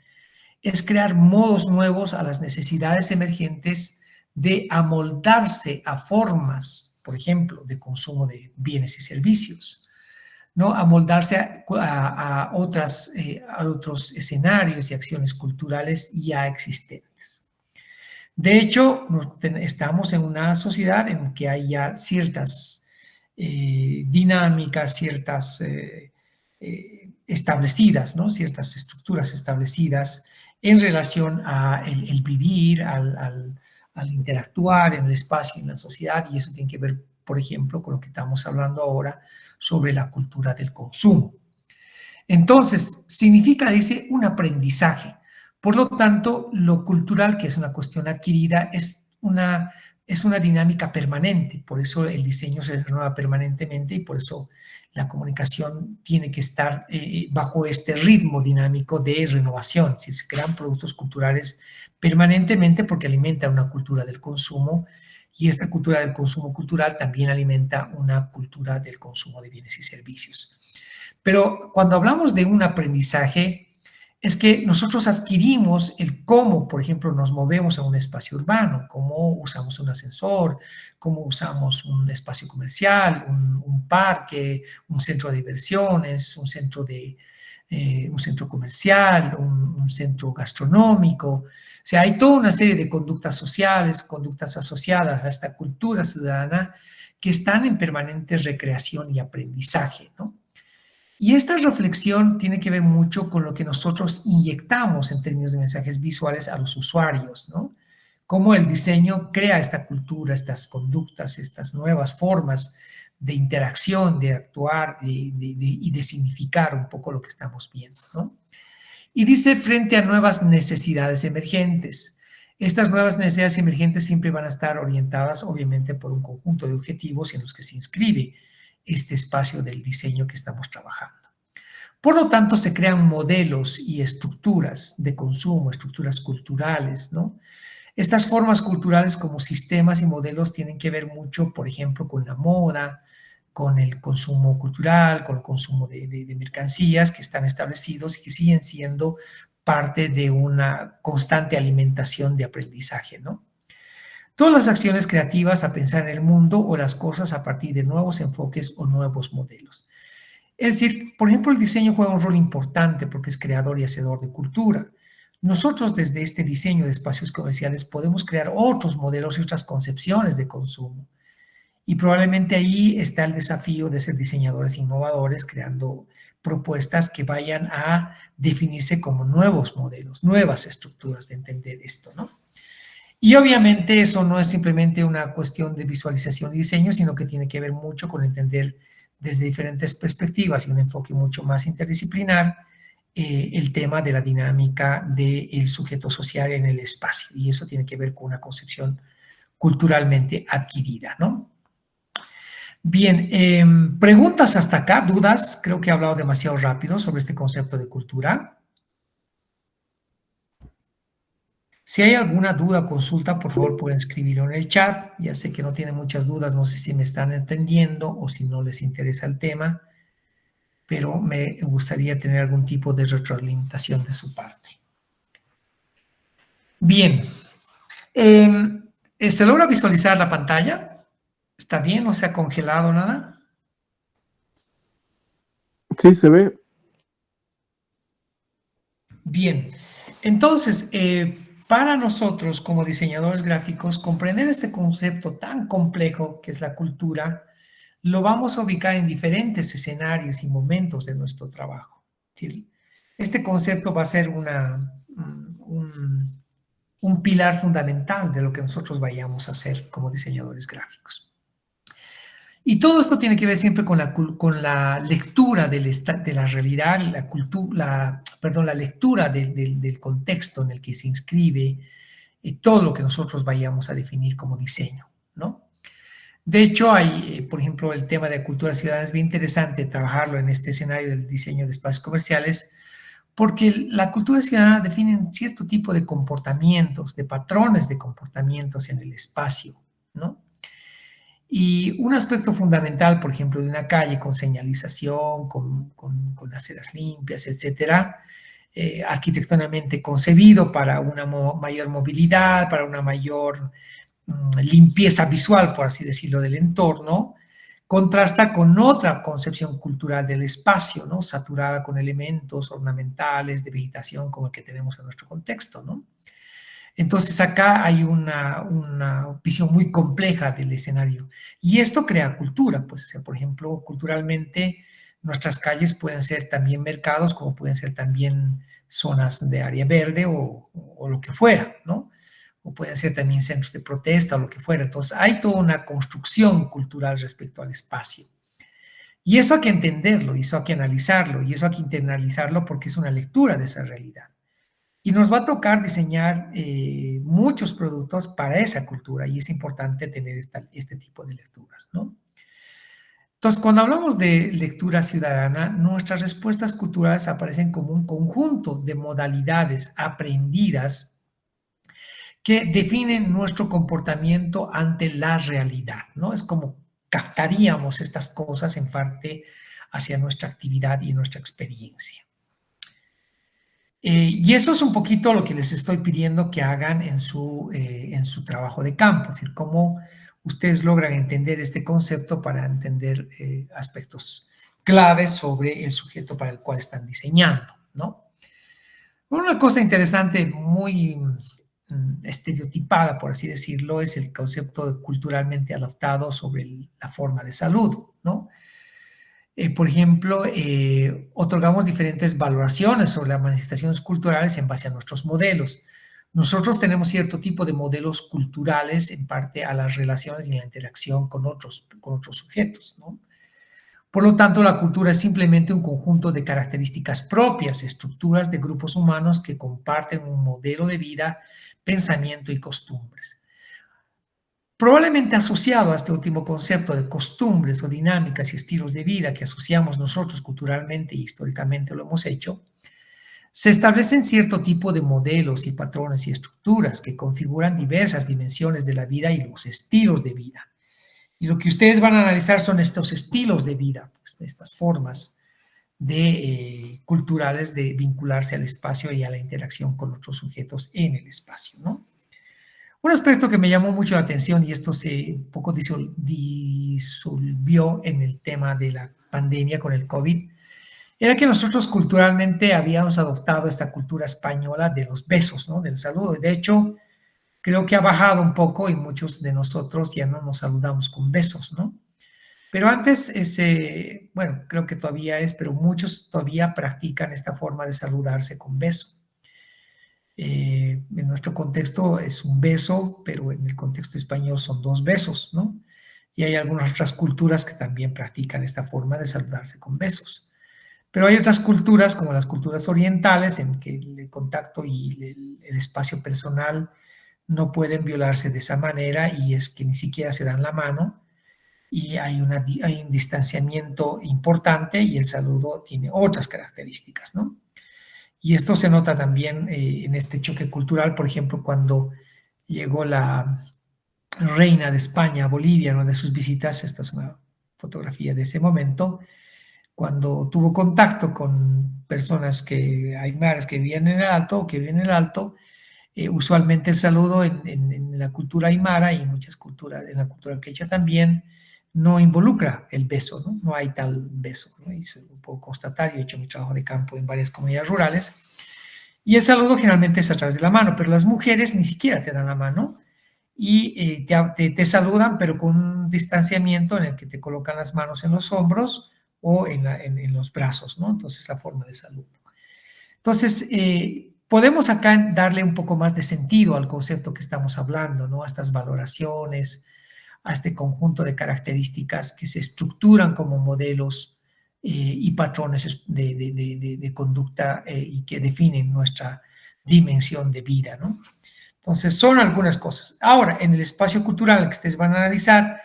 Es crear modos nuevos a las necesidades emergentes de amoldarse a formas, por ejemplo, de consumo de bienes y servicios, ¿no? Amoldarse a otros escenarios y acciones culturales ya existentes. De hecho, estamos en una sociedad en que hay ya ciertas dinámicas, ciertas establecidas, ¿no? Ciertas estructuras establecidas en relación a el vivir, al interactuar en el espacio, en la sociedad, y eso tiene que ver, por ejemplo, con lo que estamos hablando ahora sobre la cultura del consumo. Entonces, significa, dice, un aprendizaje. Por lo tanto, lo cultural, que es una cuestión adquirida, es una dinámica permanente. Por eso el diseño se renueva permanentemente y por eso la comunicación tiene que estar bajo este ritmo dinámico de renovación. Si se crean productos culturales permanentemente porque alimenta una cultura del consumo, y esta cultura del consumo cultural también alimenta una cultura del consumo de bienes y servicios. Pero cuando hablamos de un aprendizaje, es que nosotros adquirimos el cómo, por ejemplo, nos movemos a un espacio urbano, cómo usamos un ascensor, cómo usamos un espacio comercial, un parque, un centro de diversiones, un centro comercial, un centro gastronómico. O sea, hay toda una serie de conductas sociales, conductas asociadas a esta cultura ciudadana que están en permanente recreación y aprendizaje, ¿no? Y esta reflexión tiene que ver mucho con lo que nosotros inyectamos en términos de mensajes visuales a los usuarios, ¿no? Cómo el diseño crea esta cultura, estas conductas, estas nuevas formas de interacción, de actuar y de significar un poco lo que estamos viendo, ¿no? Y dice, frente a nuevas necesidades emergentes. Estas nuevas necesidades emergentes siempre van a estar orientadas, obviamente, por un conjunto de objetivos en los que se inscribe este espacio del diseño que estamos trabajando. Por lo tanto, se crean modelos y estructuras de consumo, estructuras culturales, ¿no? Estas formas culturales como sistemas y modelos tienen que ver mucho, por ejemplo, con la moda, con el consumo cultural, con el consumo de mercancías que están establecidos y que siguen siendo parte de una constante alimentación de aprendizaje, ¿no? Todas las acciones creativas a pensar en el mundo o las cosas a partir de nuevos enfoques o nuevos modelos. Es decir, por ejemplo, el diseño juega un rol importante porque es creador y hacedor de cultura. Nosotros desde este diseño de espacios comerciales podemos crear otros modelos y otras concepciones de consumo. Y probablemente ahí está el desafío de ser diseñadores innovadores, creando propuestas que vayan a definirse como nuevos modelos, nuevas estructuras de entender esto, ¿no? Y obviamente eso no es simplemente una cuestión de visualización y diseño, sino que tiene que ver mucho con entender desde diferentes perspectivas y un enfoque mucho más interdisciplinar el tema de la dinámica del sujeto social en el espacio. Y eso tiene que ver con una concepción culturalmente adquirida, ¿no? Bien, preguntas hasta acá, dudas. Creo que he hablado demasiado rápido sobre este concepto de cultura. Si hay alguna duda o consulta, por favor pueden escribirlo en el chat. Ya sé que no tienen muchas dudas, no sé si me están entendiendo o si no les interesa el tema, pero me gustaría tener algún tipo de retroalimentación de su parte. Bien, ¿se logra visualizar la pantalla? ¿Está bien? ¿No se ha congelado nada?
Sí, se ve.
Bien, entonces, para nosotros como diseñadores gráficos, comprender este concepto tan complejo que es la cultura, lo vamos a ubicar en diferentes escenarios y momentos de nuestro trabajo. ¿Sí? Este concepto va a ser un pilar fundamental de lo que nosotros vayamos a hacer como diseñadores gráficos. Y todo esto tiene que ver siempre con la lectura de la realidad, la lectura del contexto en el que se inscribe todo lo que nosotros vayamos a definir como diseño, ¿no? De hecho, hay, por ejemplo, el tema de cultura ciudadana es bien interesante trabajarlo en este escenario del diseño de espacios comerciales, porque la cultura ciudadana define cierto tipo de comportamientos, de patrones de comportamientos en el espacio, ¿no? Y un aspecto fundamental, por ejemplo, de una calle con señalización, con aceras limpias, etcétera, arquitectónicamente concebido para una mayor movilidad, para una mayor limpieza visual, por así decirlo, del entorno, contrasta con otra concepción cultural del espacio, ¿no? Saturada con elementos ornamentales de vegetación como el que tenemos en nuestro contexto, ¿no? Entonces acá hay una visión muy compleja del escenario. Y esto crea cultura, pues, o sea, por ejemplo, culturalmente nuestras calles pueden ser también mercados, como pueden ser también zonas de área verde o lo que fuera, ¿no? O pueden ser también centros de protesta o lo que fuera. Entonces hay toda una construcción cultural respecto al espacio. Y eso hay que entenderlo, y eso hay que analizarlo, y eso hay que internalizarlo porque es una lectura de esa realidad. Y nos va a tocar diseñar muchos productos para esa cultura y es importante tener este tipo de lecturas, ¿no? Entonces, cuando hablamos de lectura ciudadana, nuestras respuestas culturales aparecen como un conjunto de modalidades aprendidas que definen nuestro comportamiento ante la realidad, ¿no? Es como captaríamos estas cosas en parte hacia nuestra actividad y nuestra experiencia. Y eso es un poquito lo que les estoy pidiendo que hagan en su trabajo de campo, es decir, cómo ustedes logran entender este concepto para entender aspectos claves sobre el sujeto para el cual están diseñando, ¿no? Una cosa interesante, muy estereotipada, por así decirlo, es el concepto de culturalmente adaptado sobre la forma de salud, ¿no? Por ejemplo, otorgamos diferentes valoraciones sobre las manifestaciones culturales en base a nuestros modelos. Nosotros tenemos cierto tipo de modelos culturales en parte a las relaciones y la interacción con otros sujetos, ¿no? Por lo tanto, la cultura es simplemente un conjunto de características propias, estructuras de grupos humanos que comparten un modelo de vida, pensamiento y costumbres. Probablemente asociado a este último concepto de costumbres o dinámicas y estilos de vida que asociamos nosotros culturalmente y históricamente lo hemos hecho, se establecen cierto tipo de modelos y patrones y estructuras que configuran diversas dimensiones de la vida y los estilos de vida. Y lo que ustedes van a analizar son estos estilos de vida, pues, estas formas culturales de vincularse al espacio y a la interacción con otros sujetos en el espacio, ¿no? Un aspecto que me llamó mucho la atención, y esto se un poco disolvió en el tema de la pandemia con el COVID, era que nosotros culturalmente habíamos adoptado esta cultura española de los besos, ¿no? Del saludo. De hecho, creo que ha bajado un poco y muchos de nosotros ya no nos saludamos con besos, ¿no? Pero antes, bueno, creo que todavía es, pero muchos todavía practican esta forma de saludarse con beso. En nuestro contexto es un beso, pero en el contexto español son 2 besos, ¿no? Y hay algunas otras culturas que también practican esta forma de saludarse con besos. Pero hay otras culturas, como las culturas orientales, en que el contacto y el espacio personal no pueden violarse de esa manera, y es que ni siquiera se dan la mano, y hay un distanciamiento importante, y el saludo tiene otras características, ¿no? Y esto se nota también en este choque cultural, por ejemplo, cuando llegó la reina de España a Bolivia, en una de sus visitas. Esta es una fotografía de ese momento, cuando tuvo contacto con personas aymaras que vivían en el Alto, o que viven en el Alto. Usualmente el saludo en la cultura aymara y en muchas culturas, en la cultura quechua también, no involucra el beso, ¿no? No hay tal beso, ¿no? Y se lo puedo constatar. Yo he hecho mi trabajo de campo en varias comunidades rurales, y el saludo generalmente es a través de la mano, pero las mujeres ni siquiera te dan la mano, y te saludan, pero con un distanciamiento en el que te colocan las manos en los hombros o en los brazos, ¿no? Entonces, la forma de saludo. Entonces, podemos acá darle un poco más de sentido al concepto que estamos hablando, ¿no? A estas valoraciones, a este conjunto de características que se estructuran como modelos y patrones de conducta y que definen nuestra dimensión de vida, ¿no? Entonces, son algunas cosas. Ahora, en el espacio cultural que ustedes van a analizar,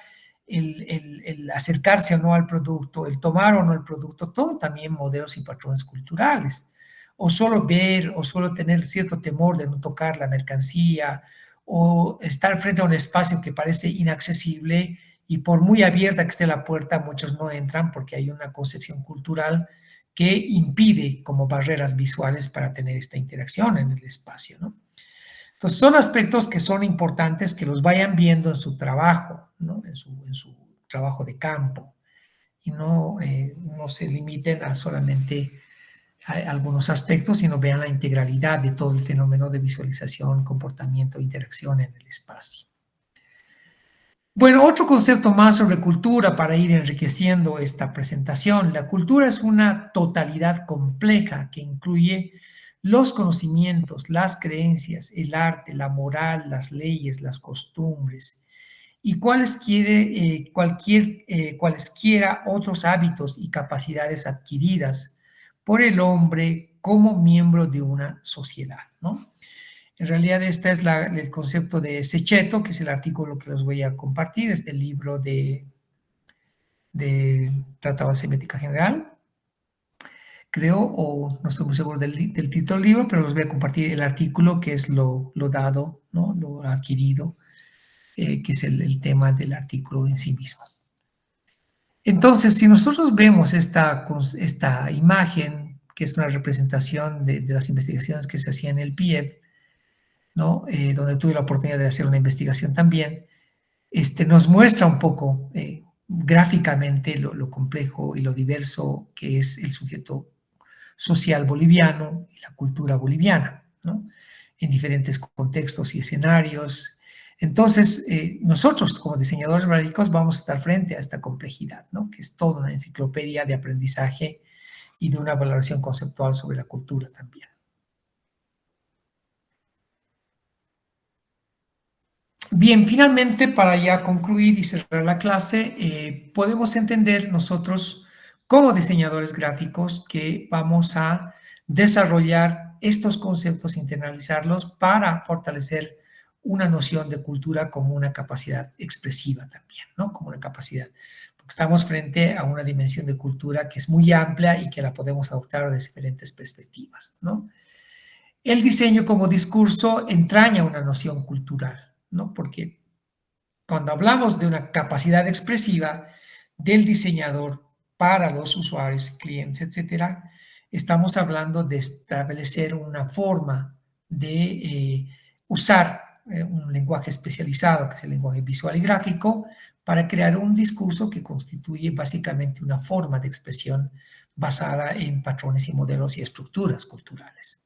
el acercarse o no al producto, el tomar o no el producto, son también modelos y patrones culturales. O solo ver, o solo tener cierto temor de no tocar la mercancía, o estar frente a un espacio que parece inaccesible, y por muy abierta que esté la puerta, muchos no entran porque hay una concepción cultural que impide como barreras visuales para tener esta interacción en el espacio, ¿no? Entonces, son aspectos que son importantes que los vayan viendo en su trabajo, ¿no? En su trabajo de campo, y no se limiten a solamente algunos aspectos, sino vean la integralidad de todo el fenómeno de visualización, comportamiento e interacción en el espacio. Bueno, otro concepto más sobre cultura para ir enriqueciendo esta presentación. La cultura es una totalidad compleja que incluye los conocimientos, las creencias, el arte, la moral, las leyes, las costumbres y cualesquiera otros hábitos y capacidades adquiridas por el hombre como miembro de una sociedad, ¿no? En realidad, este es el concepto de Sechetto, que es el artículo que les voy a compartir, es del libro de Tratado de Semiótica General, creo, o no estoy muy seguro del título del libro, pero les voy a compartir el artículo, que es lo dado, ¿no? Lo adquirido, que es el tema del artículo en sí mismo. Entonces, si nosotros vemos esta imagen, que es una representación de las investigaciones que se hacían en el PIEF, ¿no? Donde tuve la oportunidad de hacer una investigación también, nos muestra un poco gráficamente lo complejo y lo diverso que es el sujeto social boliviano y la cultura boliviana, ¿no? En diferentes contextos y escenarios. Entonces, nosotros como diseñadores gráficos vamos a estar frente a esta complejidad, ¿no? Que es toda una enciclopedia de aprendizaje y de una valoración conceptual sobre la cultura también. Bien, finalmente, para ya concluir y cerrar la clase, podemos entender nosotros como diseñadores gráficos que vamos a desarrollar estos conceptos, internalizarlos para fortalecer una noción de cultura como una capacidad expresiva también, ¿no? Como una capacidad. Porque estamos frente a una dimensión de cultura que es muy amplia y que la podemos adoptar de diferentes perspectivas, ¿no? El diseño como discurso entraña una noción cultural, ¿no? Porque cuando hablamos de una capacidad expresiva del diseñador para los usuarios, clientes, etcétera, estamos hablando de establecer una forma de usar un lenguaje especializado, que es el lenguaje visual y gráfico, para crear un discurso que constituye básicamente una forma de expresión basada en patrones y modelos y estructuras culturales.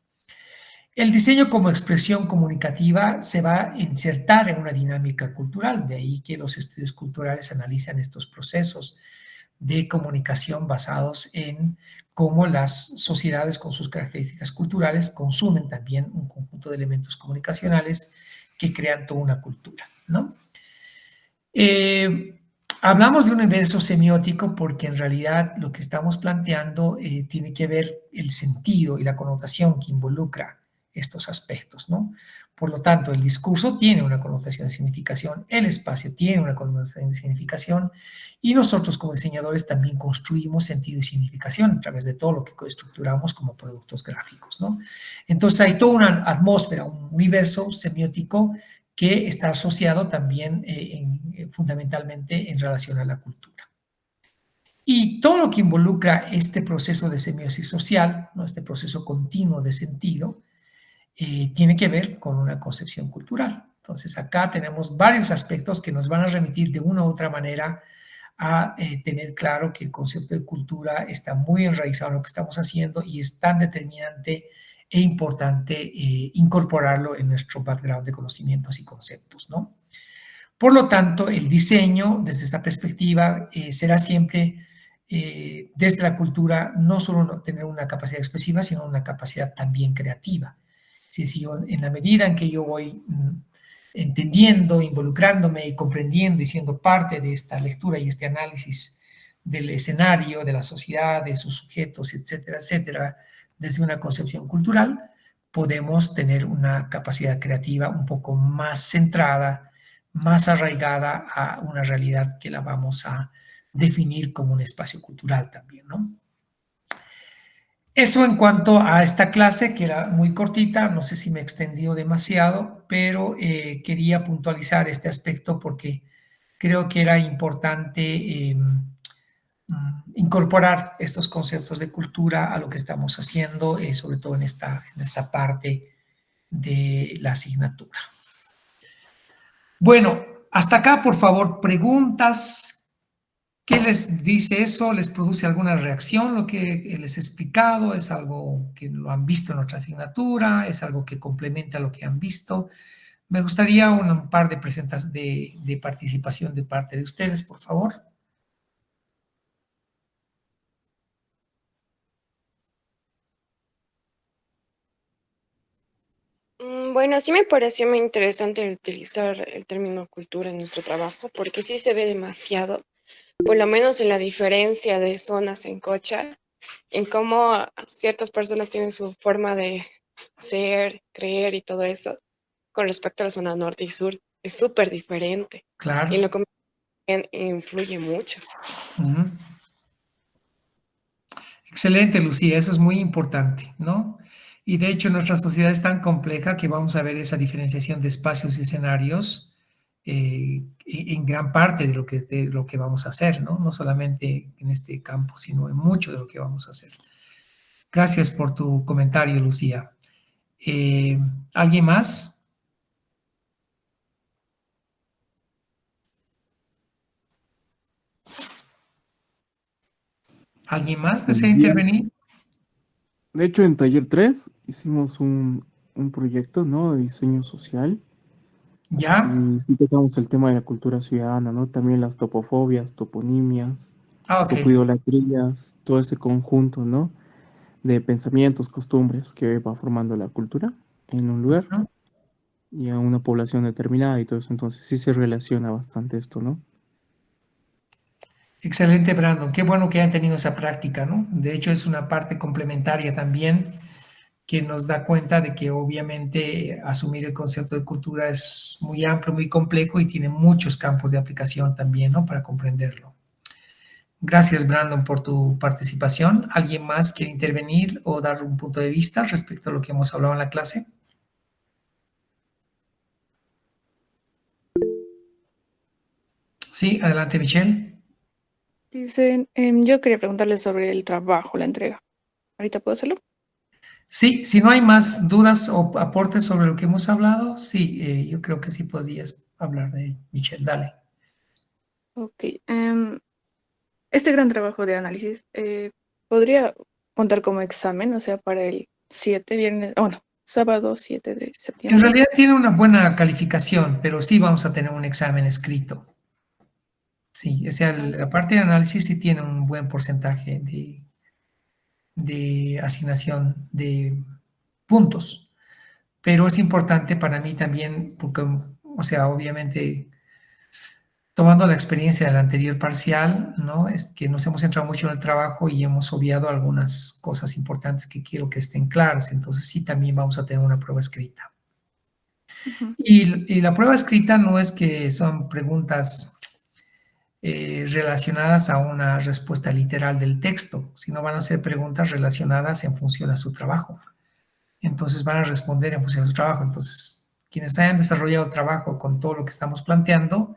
El diseño como expresión comunicativa se va a insertar en una dinámica cultural, de ahí que los estudios culturales analizan estos procesos de comunicación basados en cómo las sociedades con sus características culturales consumen también un conjunto de elementos comunicacionales que crean toda una cultura, ¿no? Hablamos de un universo semiótico porque en realidad lo que estamos planteando tiene que ver el sentido y la connotación que involucra estos aspectos, ¿no? Por lo tanto, el discurso tiene una connotación de significación, el espacio tiene una connotación de significación y nosotros como diseñadores también construimos sentido y significación a través de todo lo que estructuramos como productos gráficos, ¿no? Entonces hay toda una atmósfera, un universo semiótico que está asociado también fundamentalmente en relación a la cultura. Y todo lo que involucra este proceso de semiosis social, ¿no? Este proceso continuo de sentido, tiene que ver con una concepción cultural. Entonces acá tenemos varios aspectos que nos van a remitir de una u otra manera a tener claro que el concepto de cultura está muy enraizado en lo que estamos haciendo y es tan determinante e importante incorporarlo en nuestro background de conocimientos y conceptos, ¿no? Por lo tanto, el diseño, desde esta perspectiva, será siempre desde la cultura no solo tener una capacidad expresiva, sino una capacidad también creativa. Es decir, en la medida en que yo voy entendiendo, involucrándome y comprendiendo y siendo parte de esta lectura y este análisis del escenario, de la sociedad, de sus sujetos, etcétera, etcétera, desde una concepción cultural, podemos tener una capacidad creativa un poco más centrada, más arraigada a una realidad que la vamos a definir como un espacio cultural también, ¿no? Eso en cuanto a esta clase, que era muy cortita, no sé si me extendió demasiado, pero quería puntualizar este aspecto porque creo que era importante incorporar estos conceptos de cultura a lo que estamos haciendo, sobre todo en esta parte de la asignatura. Bueno, hasta acá, por favor, preguntas. ¿Qué les dice eso? ¿Les produce alguna reacción lo que les he explicado? ¿Es algo que lo han visto en otra asignatura? ¿Es algo que complementa lo que han visto? Me gustaría un par de presentas de participación de parte de ustedes, por favor.
Bueno, sí me pareció muy interesante utilizar el término cultura en nuestro trabajo, porque sí se ve demasiado, por lo menos en la diferencia de zonas en Cocha, en cómo ciertas personas tienen su forma de ser, creer y todo eso, con respecto a la zona norte y sur. Es súper diferente.
Claro.
Y en lo que influye mucho.
Uh-huh. Excelente, Lucía, eso es muy importante, ¿no? Y de hecho nuestra sociedad es tan compleja que vamos a ver esa diferenciación de espacios y escenarios en gran parte de lo que vamos a hacer, ¿no? No solamente en este campo, sino en mucho de lo que vamos a hacer. Gracias por tu comentario, Lucía. ¿Alguien más? ¿Alguien más desea
Bien.
intervenir?
De hecho, en taller 3 hicimos un proyecto, ¿no? De diseño social.
¿Ya?
Y sí tocamos el tema de la cultura ciudadana, ¿no? También las topofobias, toponimias,
Ah, ok.
topoidolatrías, todo ese conjunto, ¿no? De pensamientos, costumbres que va formando la cultura en un lugar
Ujú.
y a una población determinada y todo eso. Entonces sí se relaciona bastante esto, ¿no?
Excelente, Brandon. Qué bueno que hayan tenido esa práctica, ¿no? De hecho, es una parte complementaria también que nos da cuenta de que obviamente asumir el concepto de cultura es muy amplio, muy complejo y tiene muchos campos de aplicación también, ¿no? Para comprenderlo. Gracias, Brandon, por tu participación. ¿Alguien más quiere intervenir o dar un punto de vista respecto a lo que hemos hablado en la clase? Sí, adelante, Michelle.
Dicen, yo quería preguntarle sobre el trabajo, la entrega. ¿Ahorita puedo hacerlo?
Sí, si no hay más dudas o aportes sobre lo que hemos hablado, sí, yo creo que sí podrías hablar de ello. Michelle, dale.
Ok. Este gran trabajo de análisis podría contar como examen, o sea, para el 7 viernes, bueno, sábado 7 de
En
septiembre.
realidad tiene una buena calificación, pero sí vamos a tener un examen escrito. Sí, o sea, la parte de análisis sí tiene un buen porcentaje de asignación de puntos, pero es importante para mí también, porque, o sea, obviamente, tomando la experiencia del anterior parcial, ¿no? Es que nos hemos centrado mucho en el trabajo y hemos obviado algunas cosas importantes que quiero que estén claras, entonces sí también vamos a tener una prueba escrita.
Ujú.
Y la prueba escrita no es que son preguntas relacionadas a una respuesta literal del texto, sino van a ser preguntas relacionadas en función a su trabajo. Entonces van a responder en función a su trabajo. Entonces, quienes hayan desarrollado trabajo con todo lo que estamos planteando,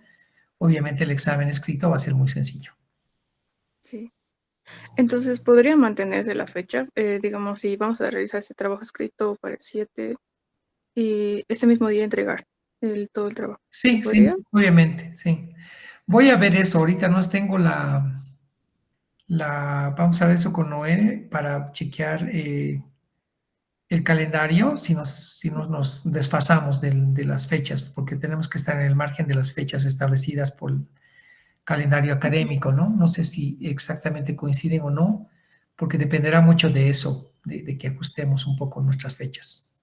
obviamente el examen escrito va a ser muy sencillo.
Sí. Entonces, ¿podría mantenerse la fecha? Digamos, si vamos a realizar ese trabajo escrito para el 7 y ese mismo día entregar todo el trabajo. ¿Se
Sí,
podría?
sí, obviamente, sí. Voy a ver eso. Ahorita no tengo vamos a ver eso con Noé para chequear el calendario si no nos desfasamos de las fechas, porque tenemos que estar en el margen de las fechas establecidas por el calendario académico, ¿no? No sé si exactamente coinciden o no, porque dependerá mucho de eso, de que ajustemos un poco nuestras fechas.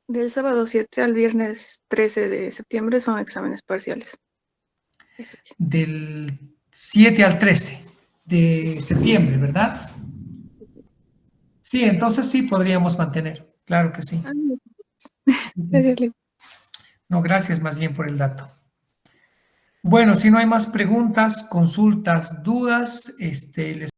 Del sábado 7 al viernes 13 de septiembre son exámenes parciales. Eso es.
Del 7 al 13
Sí,
de
sí.
septiembre, ¿verdad? Sí, entonces sí podríamos mantener, claro que sí.
Ah,
Sí, sí.
gracias, Liv.
No, gracias más bien por el dato. Bueno, si no hay más preguntas, consultas, dudas, les